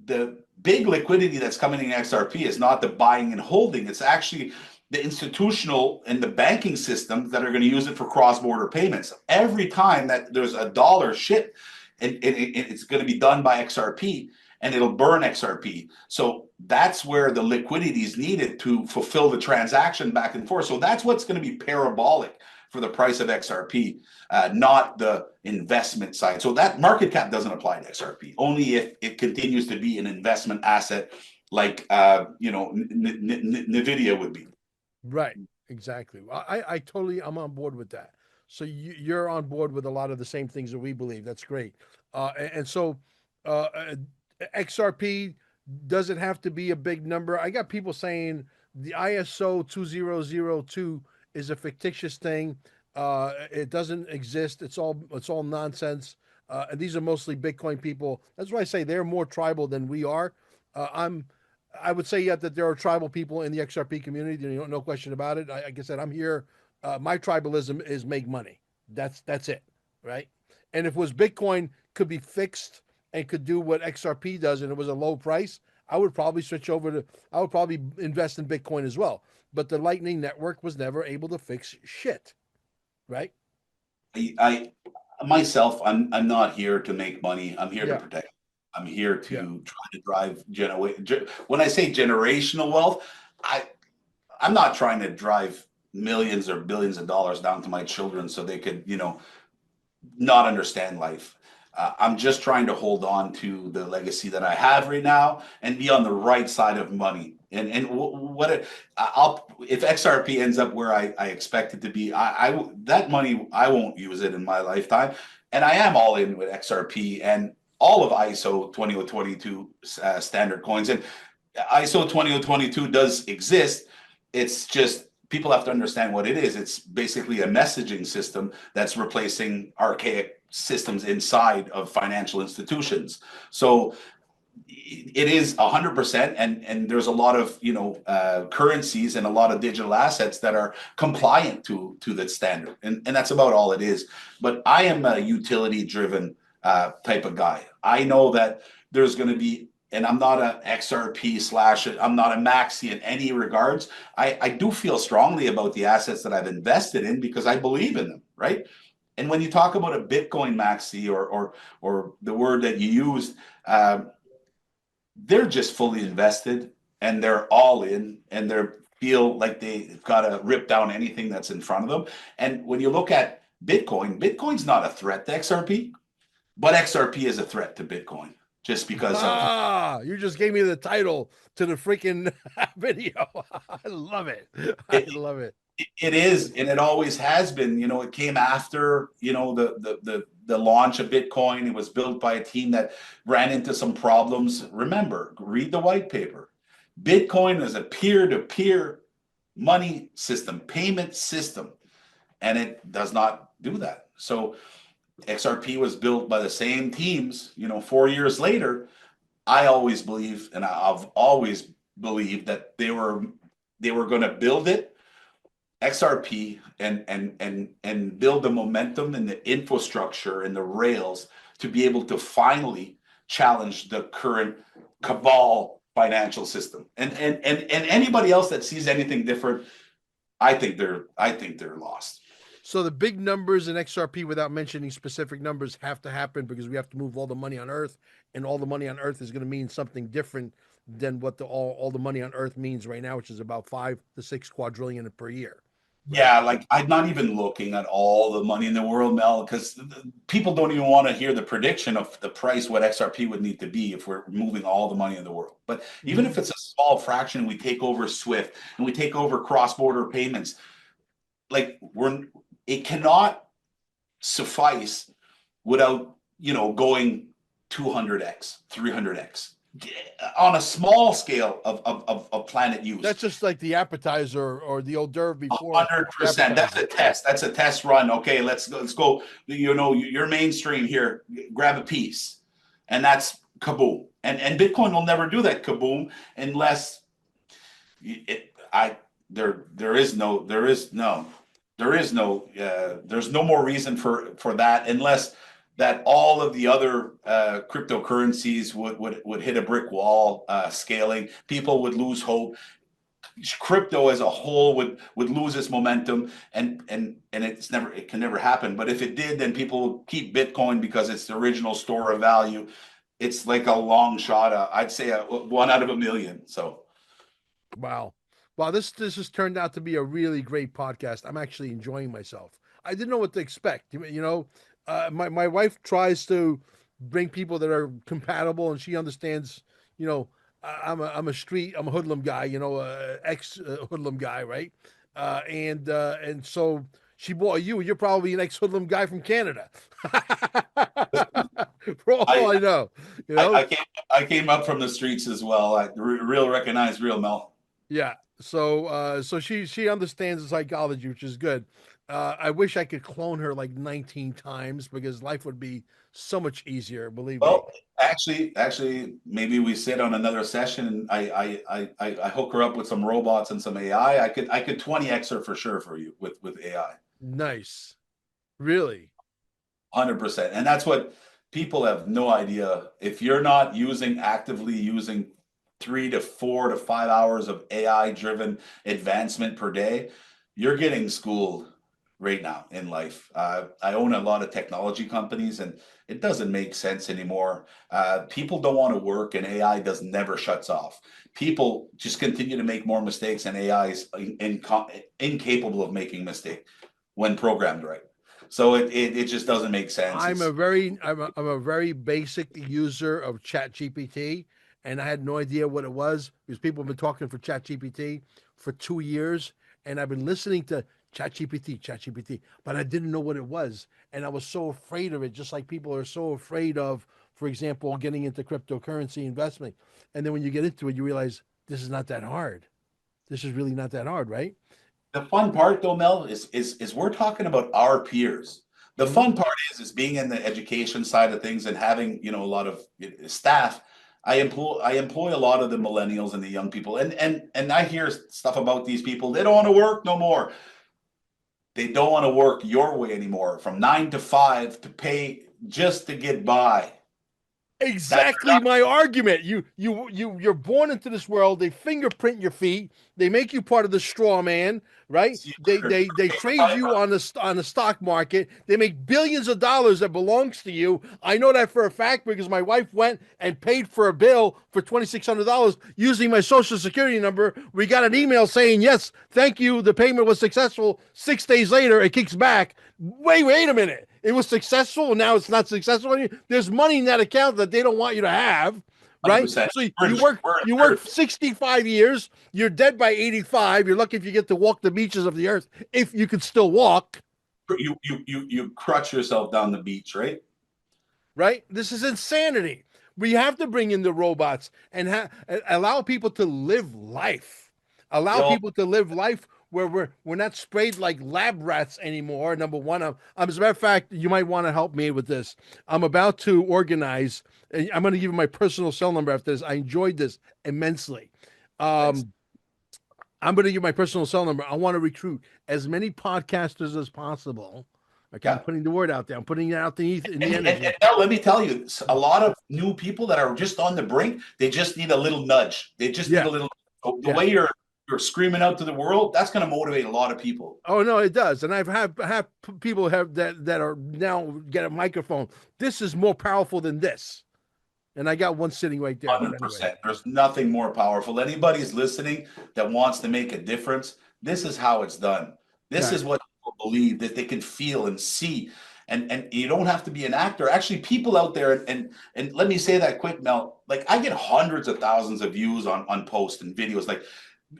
the big liquidity that's coming in XRP is not the buying and holding. It's actually the institutional and the banking systems that are going to use it for cross-border payments. Every time that there's a dollar shipped, and it's going to be done by XRP, and it'll burn XRP. So that's where the liquidity is needed to fulfill the transaction back and forth. So that's what's going to be parabolic for the price of XRP, not the investment side. So that market cap doesn't apply to XRP, only if it continues to be an investment asset like NVIDIA would be. Right, exactly. I'm on board with that. So you're on board with a lot of the same things that we believe. That's great. And so uh, uh, XRP, does it have to be a big number? I got people saying the ISO 2002 is a fictitious thing. It doesn't exist. It's all nonsense. And these are mostly Bitcoin people. That's why I say they're more tribal than we are. I would say yet that there are tribal people in the XRP community. No question about it. Like I said, I'm here. My tribalism is make money. That's it, right? And if it was Bitcoin could be fixed and could do what XRP does, and it was a low price, I would probably switch over to. I would probably invest in Bitcoin as well. But the Lightning Network was never able to fix shit, right? I myself, I'm not here to make money. I'm here to Yeah, protect. I'm here yeah. to try to drive when I say generational wealth, I I'm not trying to drive millions or billions of dollars down to my children so they could, not understand life. I'm just trying to hold on to the legacy that I have right now and be on the right side of money. And what it, I'll if XRP ends up where I expect it to be, that money I won't use it in my lifetime. And I am all in with XRP and all of ISO 20022 standard coins. And ISO 20022 does exist. It's just people have to understand what it is. It's basically a messaging system that's replacing archaic systems inside of financial institutions. So it is 100%, and there's a lot of currencies and a lot of digital assets that are compliant to that standard, and that's about all it is. But I am a utility driven type of guy. I know that there's going to be, and I'm not an XRP slash, I'm not a maxi in any regards. I do feel strongly about the assets that I've invested in because I believe in them, right? And when you talk about a Bitcoin maxi or the word that you used, they're just fully invested and they're all in and they feel like they've got to rip down anything that's in front of them. And when you look at Bitcoin, Bitcoin's not a threat to XRP, but XRP is a threat to Bitcoin just because of you just gave me the title to the freaking video. I love it. I it. love it. It is, and it always has been. You know, it came after the launch of Bitcoin. It was built by a team that ran into some problems. Remember, read the white paper. Bitcoin is a peer-to-peer money system, payment system, and it does not do that. So XRP was built by the same teams. 4 years later, I always believe, and I've always believed that they were going to build it XRP and build the momentum and the infrastructure and the rails to be able to finally challenge the current cabal financial system. And anybody else that sees anything different, I think they're lost. So the big numbers in XRP, without mentioning specific numbers, have to happen because we have to move all the money on Earth, and all the money on Earth is going to mean something different than what all the money on Earth means right now, which is about 5 to 6 quadrillion per year. Yeah, like I'm not even looking at all the money in the world, Mel, because people don't even want to hear the prediction of the price what XRP would need to be if we're moving all the money in the world. But even if it's a small fraction, we take over SWIFT and we take over cross-border payments, like it cannot suffice without going 200x, 300x on a small scale of planet use. That's just like the appetizer or the hors d'oeuvre before. 100%. That's a test. That's a test run. Okay, let's go. You're mainstream here. Grab a piece, and that's kaboom. And Bitcoin will never do that kaboom unless there's no more reason for that unless that all of the other cryptocurrencies would hit a brick wall, scaling. People would lose hope. Crypto as a whole would lose its momentum, and it can never happen. But if it did, then people will keep Bitcoin because it's the original store of value. It's like a long shot. I'd say 1 out of a million. So, wow. This has turned out to be a really great podcast. I'm actually enjoying myself. I didn't know what to expect. My wife tries to bring people that are compatible, and she understands. I'm a hoodlum guy. Ex hoodlum guy, right? And so she bought you. You're probably an ex hoodlum guy from Canada. For all I know, I came up from the streets as well. I real recognize real Mel. Yeah. So she understands the psychology, which is good. I wish I could clone her like 19 times because life would be so much easier. Believe me. Actually, maybe we sit on another session and I hook her up with some robots and some AI. I could 20x her for sure for you with AI. Nice. Really. 100%. And that's what people have no idea. If you're not actively using 3 to 4 to 5 hours of AI driven advancement per day, you're getting schooled right now in life. I own a lot of technology companies and it doesn't make sense anymore. People don't want to work and AI never shuts off. People just continue to make more mistakes and AI is incapable of making mistakes when programmed right. So it just doesn't make sense. I'm a very basic user of ChatGPT, and I had no idea what it was because people have been talking for ChatGPT for 2 years, and I've been listening to ChatGPT, but I didn't know what it was, and I was so afraid of it, just like people are so afraid of, for example, getting into cryptocurrency investment. And then when you get into it, you realize this is not that hard. This is really not that hard, right? The fun part, though, Mel, is we're talking about our peers. The fun part is being in the education side of things and having a lot of staff. I employ a lot of the millennials and the young people, and I hear stuff about these people. They don't want to work no more. They don't want to work your way anymore, from 9 to 5 to pay just to get by. Exactly my argument. You're born into this world. They fingerprint your feet. They make you part of the straw man, right? They trade you on the stock market. They make billions of dollars that belongs to you. I know that for a fact because my wife went and paid for a bill for $2,600 using my social security number. We got an email saying, yes, thank you. The payment was successful. 6 days later, it kicks back. Wait a minute. It was successful, and now it's not successful. There's money in that account that they don't want you to have, right? 100%. So you work 65 years. You're dead by 85. You're lucky if you get to walk the beaches of the earth, if you could still walk. You crutch yourself down the beach, right? Right? This is insanity. We have to bring in the robots and allow people to live life. Allow people to live life where we're not sprayed like lab rats anymore. Number one, as a matter of fact, you might want to help me with this. I'm about to organize. I'm going to give you my personal cell number after this. I enjoyed this immensely. I'm going to give my personal cell number. I want to recruit as many podcasters as possible. Okay, yeah. I'm putting the word out there. I'm putting it out in the energy. And now, let me tell you, a lot of new people that are just on the brink, they just need a little nudge. They just need a little. The way you're screaming out to the world, that's going to motivate a lot of people. Oh no, it does. And I've had people that are now get a microphone. This is more powerful than this. And I got one sitting right there. 100%. Anyway. There's nothing more powerful. Anybody's listening that wants to make a difference, this is how it's done. This is what people believe, that they can feel and see. And you don't have to be an actor. Actually, people out there, and let me say that quick, Mel, like I get hundreds of thousands of views on posts and videos, like,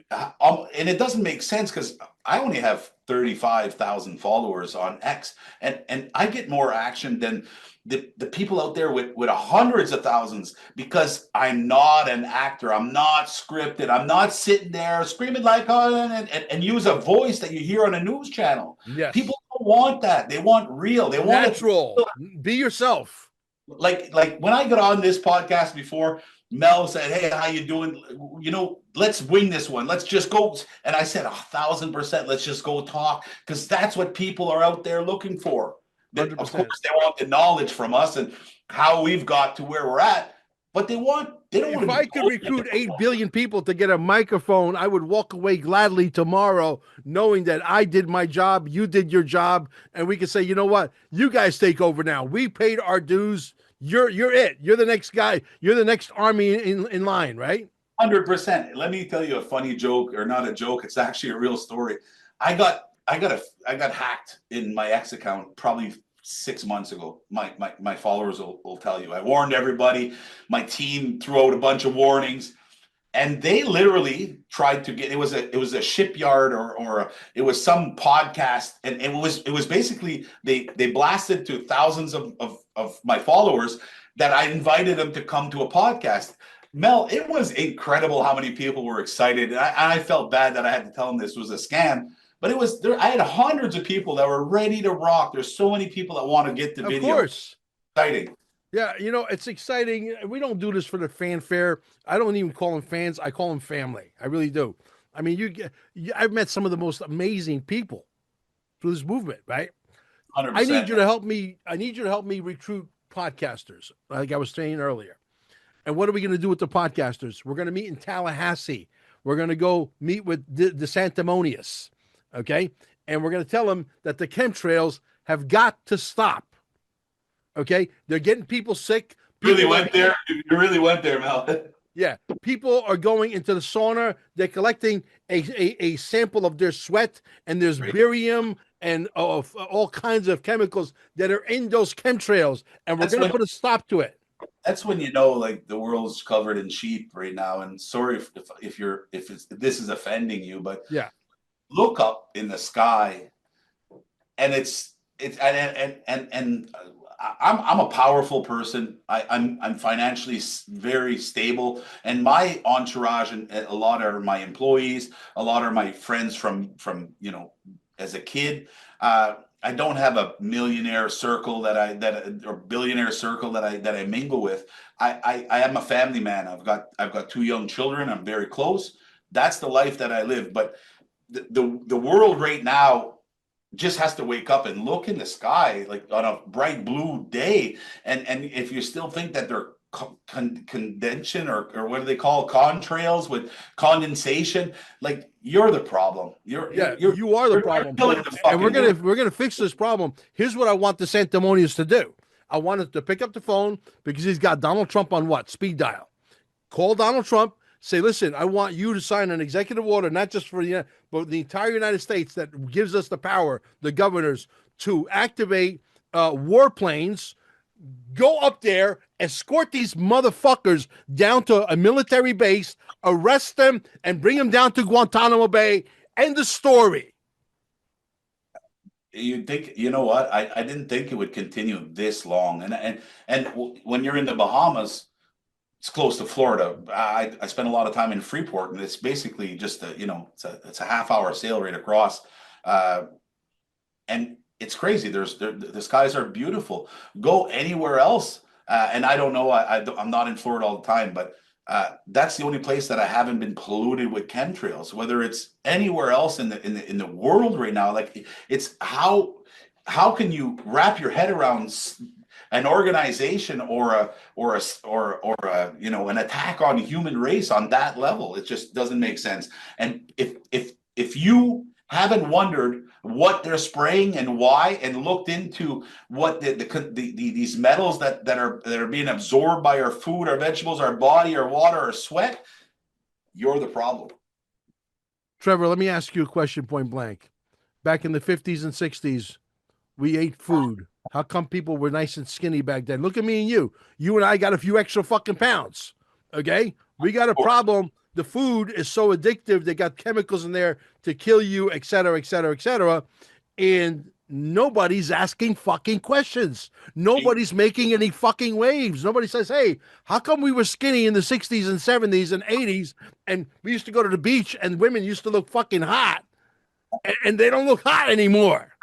and it doesn't make sense because I only have 35,000 followers on X, and I get more action than the people out there with hundreds of thousands, because I'm not an actor. I'm not scripted. I'm not sitting there screaming like and use a voice that you hear on a news channel. Yes. People don't want that. They want real. They want natural. Be yourself. Like when I got on this podcast before, Mel said, "Hey, how you doing? You know, let's wing this one. Let's just go." And I said, 1,000%, let's just go talk, because that's what people are out there looking for. Of course, they want the knowledge from us and how we've got to where we're at, but they don't want to. If I could recruit 8 billion people to get a microphone, I would walk away gladly tomorrow knowing that I did my job, you did your job, and we could say, you know what? You guys take over now. We paid our dues. You're it. You're the next guy. You're the next army in line, right? 100%. Let me tell you a funny joke, or not a joke. It's actually a real story. I got hacked in my X account probably 6 months ago. My followers will tell you. I warned everybody. My team threw out a bunch of warnings, and they literally tried to get. It was a shipyard or it was some podcast, and it was basically they blasted to thousands of my followers that I invited them to come to a podcast. Mel, it was incredible how many people were excited. I felt bad that I had to tell them this was a scam. But it was there. I had hundreds of people that were ready to rock. There's so many people that want to get the video. Of course. Exciting. Yeah, you know, it's exciting. We don't do this for the fanfare. I don't even call them fans. I call them family. I really do. I mean, I've met some of the most amazing people through this movement, right? 100%. I need you to help me. I need you to help me recruit podcasters, like I was saying earlier. And what are we going to do with the podcasters? We're going to meet in Tallahassee. We're going to go meet with the Sanctimonious. Okay. And we're going to tell them that the chemtrails have got to stop. Okay. They're getting people sick. You really went there, Mel. Yeah. People are going into the sauna. They're collecting a sample of their sweat, and there's barium and all kinds of chemicals that are in those chemtrails. And we're going to put a stop to it. That's when you know, like, the world's covered in sheep right now. And sorry if this is offending you, but yeah. Look up in the sky, and I'm a powerful person. I'm financially very stable, and my entourage and a lot are my employees, a lot are my friends from as a kid. I don't have a millionaire circle or billionaire circle that I mingle with. I am a family man. I've got 2 young children. I'm very close. That's the life that I live. But the world right now, just has to wake up and look in the sky like on a bright blue day, and if you still think that they're condensation or what do they call contrails with condensation, like you're the problem. You are the problem, killing the and fucking world. we're gonna fix this problem. Here's what I want the Sanctimonious to do. I wanted to pick up the phone because he's got Donald Trump on what speed dial. Call Donald Trump. Say, listen, I want you to sign an executive order, not just for but the entire United States, that gives us the power, the governors, to activate warplanes. Go up there, escort these motherfuckers down to a military base, arrest them, and bring them down to Guantanamo Bay. End the story. You think, you know what? I didn't think it would continue this long. And when you're in the Bahamas, it's close to Florida. I spent a lot of time in Freeport, and it's basically just it's a half-hour sail right across, and it's crazy. The skies are beautiful. Go anywhere else, and I don't know. I'm not in Florida all the time, but that's the only place that I haven't been polluted with chemtrails. Whether it's anywhere else in the world right now, like it's how can you wrap your head around an organization or an attack on human race on that level? It just doesn't make sense. And if you haven't wondered what they're spraying and why, and looked into what these metals that are being absorbed by our food, our vegetables, our body, our water, our sweat, you're the problem. Trevor, let me ask you a question point blank. Back in the 50s and 60s, we ate food. How come people were nice and skinny back then? Look at me and you. You and I got a few extra fucking pounds. Okay? We got a problem. The food is so addictive. They got chemicals in there to kill you, et cetera, et cetera, et cetera. And nobody's asking fucking questions. Nobody's making any fucking waves. Nobody says, hey, how come we were skinny in the 60s and 70s and 80s and we used to go to the beach and women used to look fucking hot and they don't look hot anymore?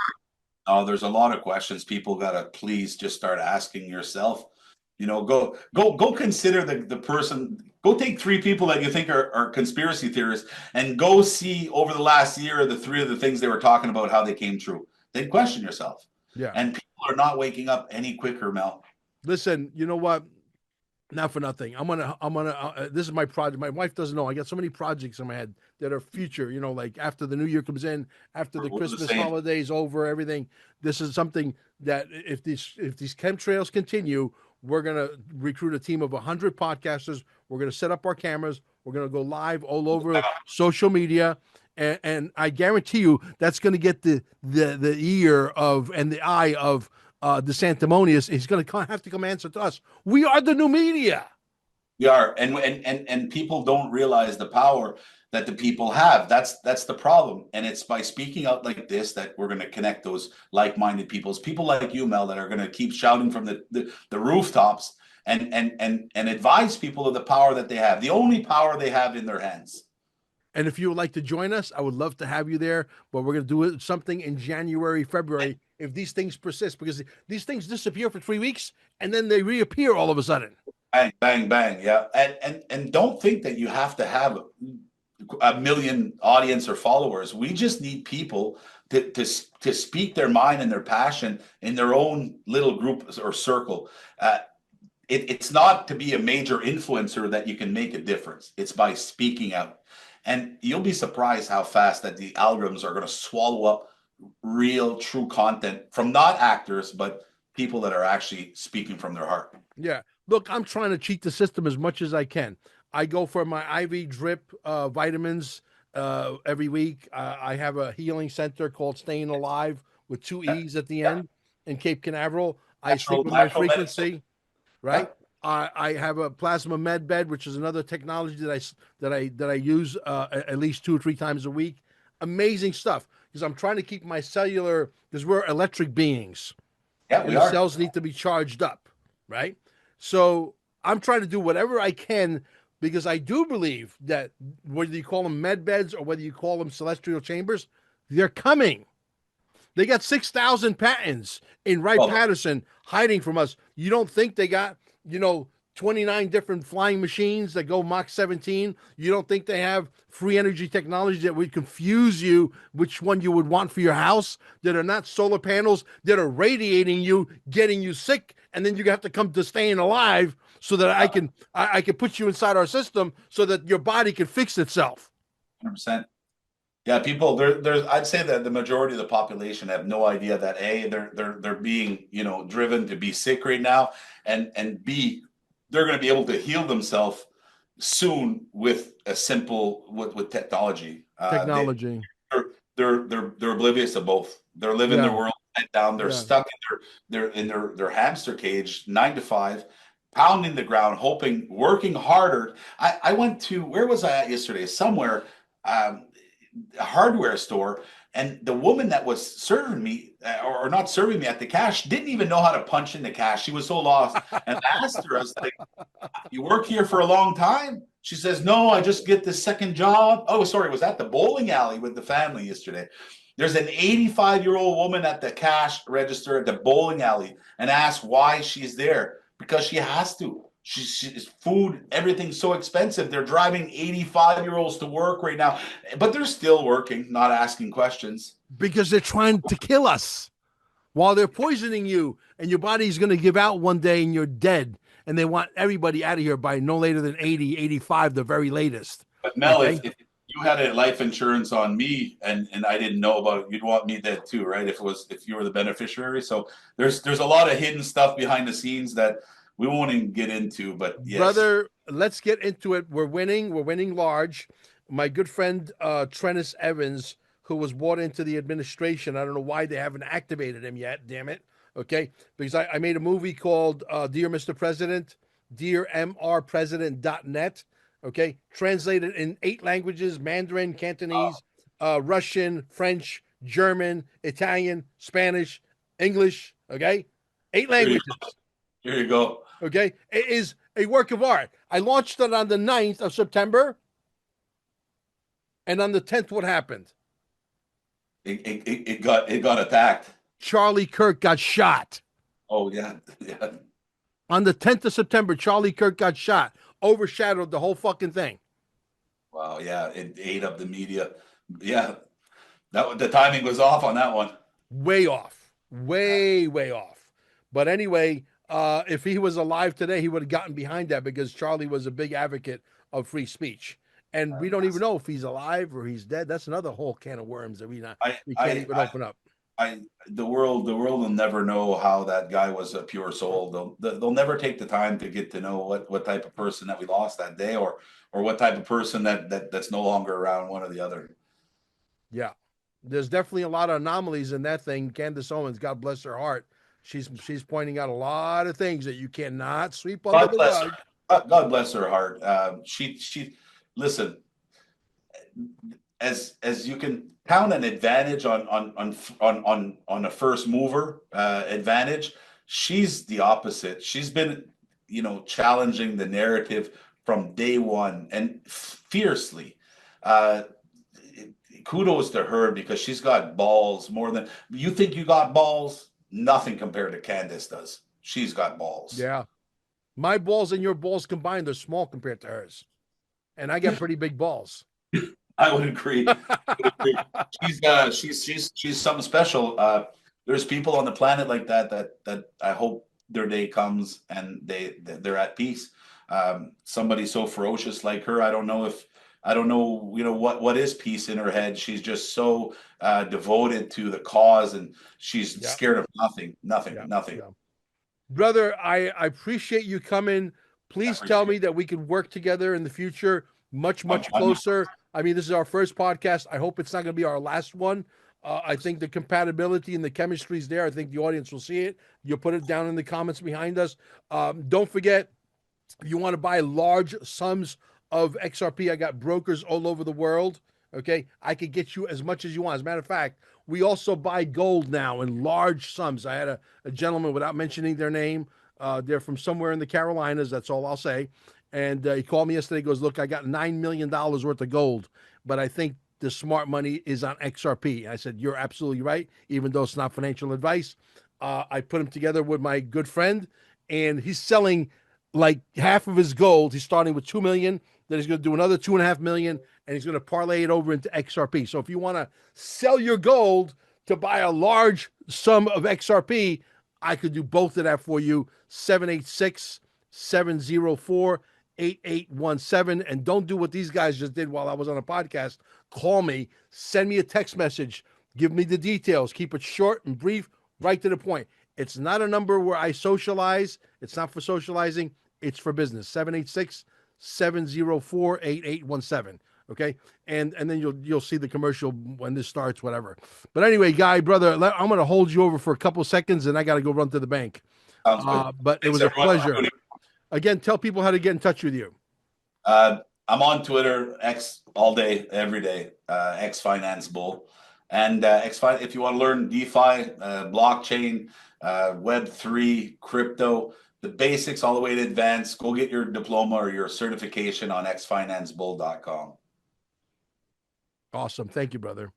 Oh, there's a lot of questions people gotta please just start asking yourself. Go consider the person. Go take 3 people that you think are conspiracy theorists and go see over the last year the 3 of the things they were talking about, how they came true. Then question yourself. Yeah. And people are not waking up any quicker, Mel. Listen, you know what? Not for nothing. This is my project. My wife doesn't know. I got so many projects in my head that are future, like after the new year comes in, after the Christmas holidays over, everything. This is something that if these chemtrails continue, we're going to recruit a team of 100 podcasters. We're going to set up our cameras. We're going to go live all over social media. And I guarantee you that's going to get the ear of and the eye of the Sanctimonious. He's going to have to come answer to us. We are the new media. We are. And people don't realize the power that the people have. That's the problem. And it's by speaking out like this that we're going to connect those like-minded people like you, Mel, that are going to keep shouting from the rooftops and advise people of the power that they have, the only power they have in their hands. And if you would like to join us, I would love to have you there. But we're going to do something in January, February, if these things persist, because these things disappear for 3 weeks and then they reappear all of a sudden. Bang, bang, bang. Yeah. And don't think that you have to have a million audience or followers. We just need people to speak their mind and their passion in their own little group or circle. It's not to be a major influencer that you can make a difference. It's by speaking out. And you'll be surprised how fast that the algorithms are going to swallow up real, true content from not actors, but people that are actually speaking from their heart. Yeah. Look, I'm trying to cheat the system as much as I can. I go for my IV drip vitamins every week. I have a healing center called Staying Alive with 2 E's at the end in Cape Canaveral. I sleep with my frequency, right? I have a plasma med bed, which is another technology that I use at least 2 or 3 times a week. Amazing stuff, because I'm trying to keep my cellular, because we're electric beings. Yeah, we are. Cells need to be charged up, right? So I'm trying to do whatever I can, because I do believe that whether you call them med beds or whether you call them celestial chambers, they're coming. They got 6,000 patents in Wright-Patterson hiding from us. You don't think they got, 29 different flying machines that go Mach 17. You don't think they have free energy technology that would confuse you which one you would want for your house, that are not solar panels, that are radiating you, getting you sick, and then you have to come to staying alive so that I can put you inside our system so that your body can fix itself. 100%. Yeah, people. There's. I'd say that the majority of the population have no idea that A, they're being driven to be sick right now, and B, they're going to be able to heal themselves soon with a simple with technology. Technology. They're oblivious to both. They're living their world head down. They're stuck in their hamster cage, 9 to 5, pounding the ground, hoping, working harder. I went to, where was I at yesterday? Somewhere. A hardware store, and the woman that was serving me or not serving me at the cash didn't even know how to punch in the cash. She was so lost. And I asked her, I was like, you work here for a long time? She says, no, I just get this second job. Oh, sorry, was at the bowling alley with the family yesterday. There's an 85-year-old woman at the cash register at the bowling alley, and asked why she's there. Because she has to. She's food, everything's so expensive. They're driving 85-year-olds to work right now, but they're still working, not asking questions. Because they're trying to kill us while they're poisoning you, and your body's going to give out one day and you're dead. And they want everybody out of here by no later than 80, 85, the very latest. But Mel, if you had a life insurance on me and I didn't know about it, you'd want me dead too, right? If you were the beneficiary. So there's a lot of hidden stuff behind the scenes that we won't even get into, but yes. Brother, let's get into it. We're winning. We're winning large. My good friend, Trennis Evans, who was brought into the administration. I don't know why they haven't activated him yet. Damn it. Okay. Because I made a movie called Dear Mr. President, dearmrpresident.net. Okay. Translated in 8 languages: Mandarin, Cantonese, Russian, French, German, Italian, Spanish, English. Okay. 8 languages. Here you go. Okay. It is a work of art. I launched it on the 9th of September. And on the 10th, what happened? It got attacked. Charlie Kirk got shot. Oh, yeah. On the 10th of September, Charlie Kirk got shot. Overshadowed the whole fucking thing. Wow, yeah. It ate up the media. Yeah. The timing was off on that one. Way off. Way off. But anyway, if he was alive today, he would have gotten behind that, because Charlie was a big advocate of free speech. And we don't even know if he's alive or he's dead. That's another whole can of worms that we can't even open up. The world will never know how that guy was a pure soul. They'll never take the time to get to know what type of person that we lost that day, or what type of person that's no longer around, one or the other. Yeah. There's definitely a lot of anomalies in that thing. Candace Owens, God bless her heart. She's pointing out a lot of things that you cannot sweep under the rug. God bless her heart. She listen, as you can count an advantage on a first mover advantage, she's the opposite. She's been challenging the narrative from day one, and fiercely. Kudos to her, because she's got balls more than you think. You got balls, nothing compared to Candace does. She's got balls. Yeah. My balls and your balls combined are small compared to hers. And I got pretty big balls. I would agree. She's something special. There's people on the planet like that I hope their day comes and they're at peace. Somebody so ferocious like her, I don't know what is peace in her head. She's just so devoted to the cause, and she's scared of nothing. Yeah. Brother, I appreciate you coming. Please tell me that we can work together in the future much closer. I mean, this is our first podcast. I hope it's not going to be our last one. I think the compatibility and the chemistry is there. I think the audience will see it. You'll put it down in the comments behind us. Don't forget, if you want to buy large sums of XRP, I got brokers all over the world. Okay. I could get you as much as you want. As a matter of fact, we also buy gold now in large sums. I had a gentleman, without mentioning their name, they're from somewhere in the Carolinas. That's all I'll say. And he called me yesterday. He goes, look, I got $9 million worth of gold, but I think the smart money is on XRP. And I said, you're absolutely right, even though it's not financial advice. I put him together with my good friend, and he's selling like half of his gold. He's starting with 2 million. Then he's going to do another 2.5 million, and he's going to parlay it over into XRP. So if you want to sell your gold to buy a large sum of XRP, I could do both of that for you. 786-704-8817. And don't do what these guys just did while I was on a podcast. Call me, send me a text message, give me the details, keep it short and brief, right to the point. It's not a number where I socialize. It's not for socializing. It's for business. 786-704-8817. Okay. And then you'll see the commercial when this starts, whatever. But anyway, Guy, brother, I'm going to hold you over for a couple of seconds and I got to go run to the bank. Sounds good. But it was a pleasure. Again, tell people how to get in touch with you. I'm on Twitter, X all day, every day, X Finance Bull. And if you want to learn DeFi, blockchain, Web3, crypto, the basics all the way to advanced, go get your diploma or your certification on xfinancebull.com. Awesome. Thank you, brother.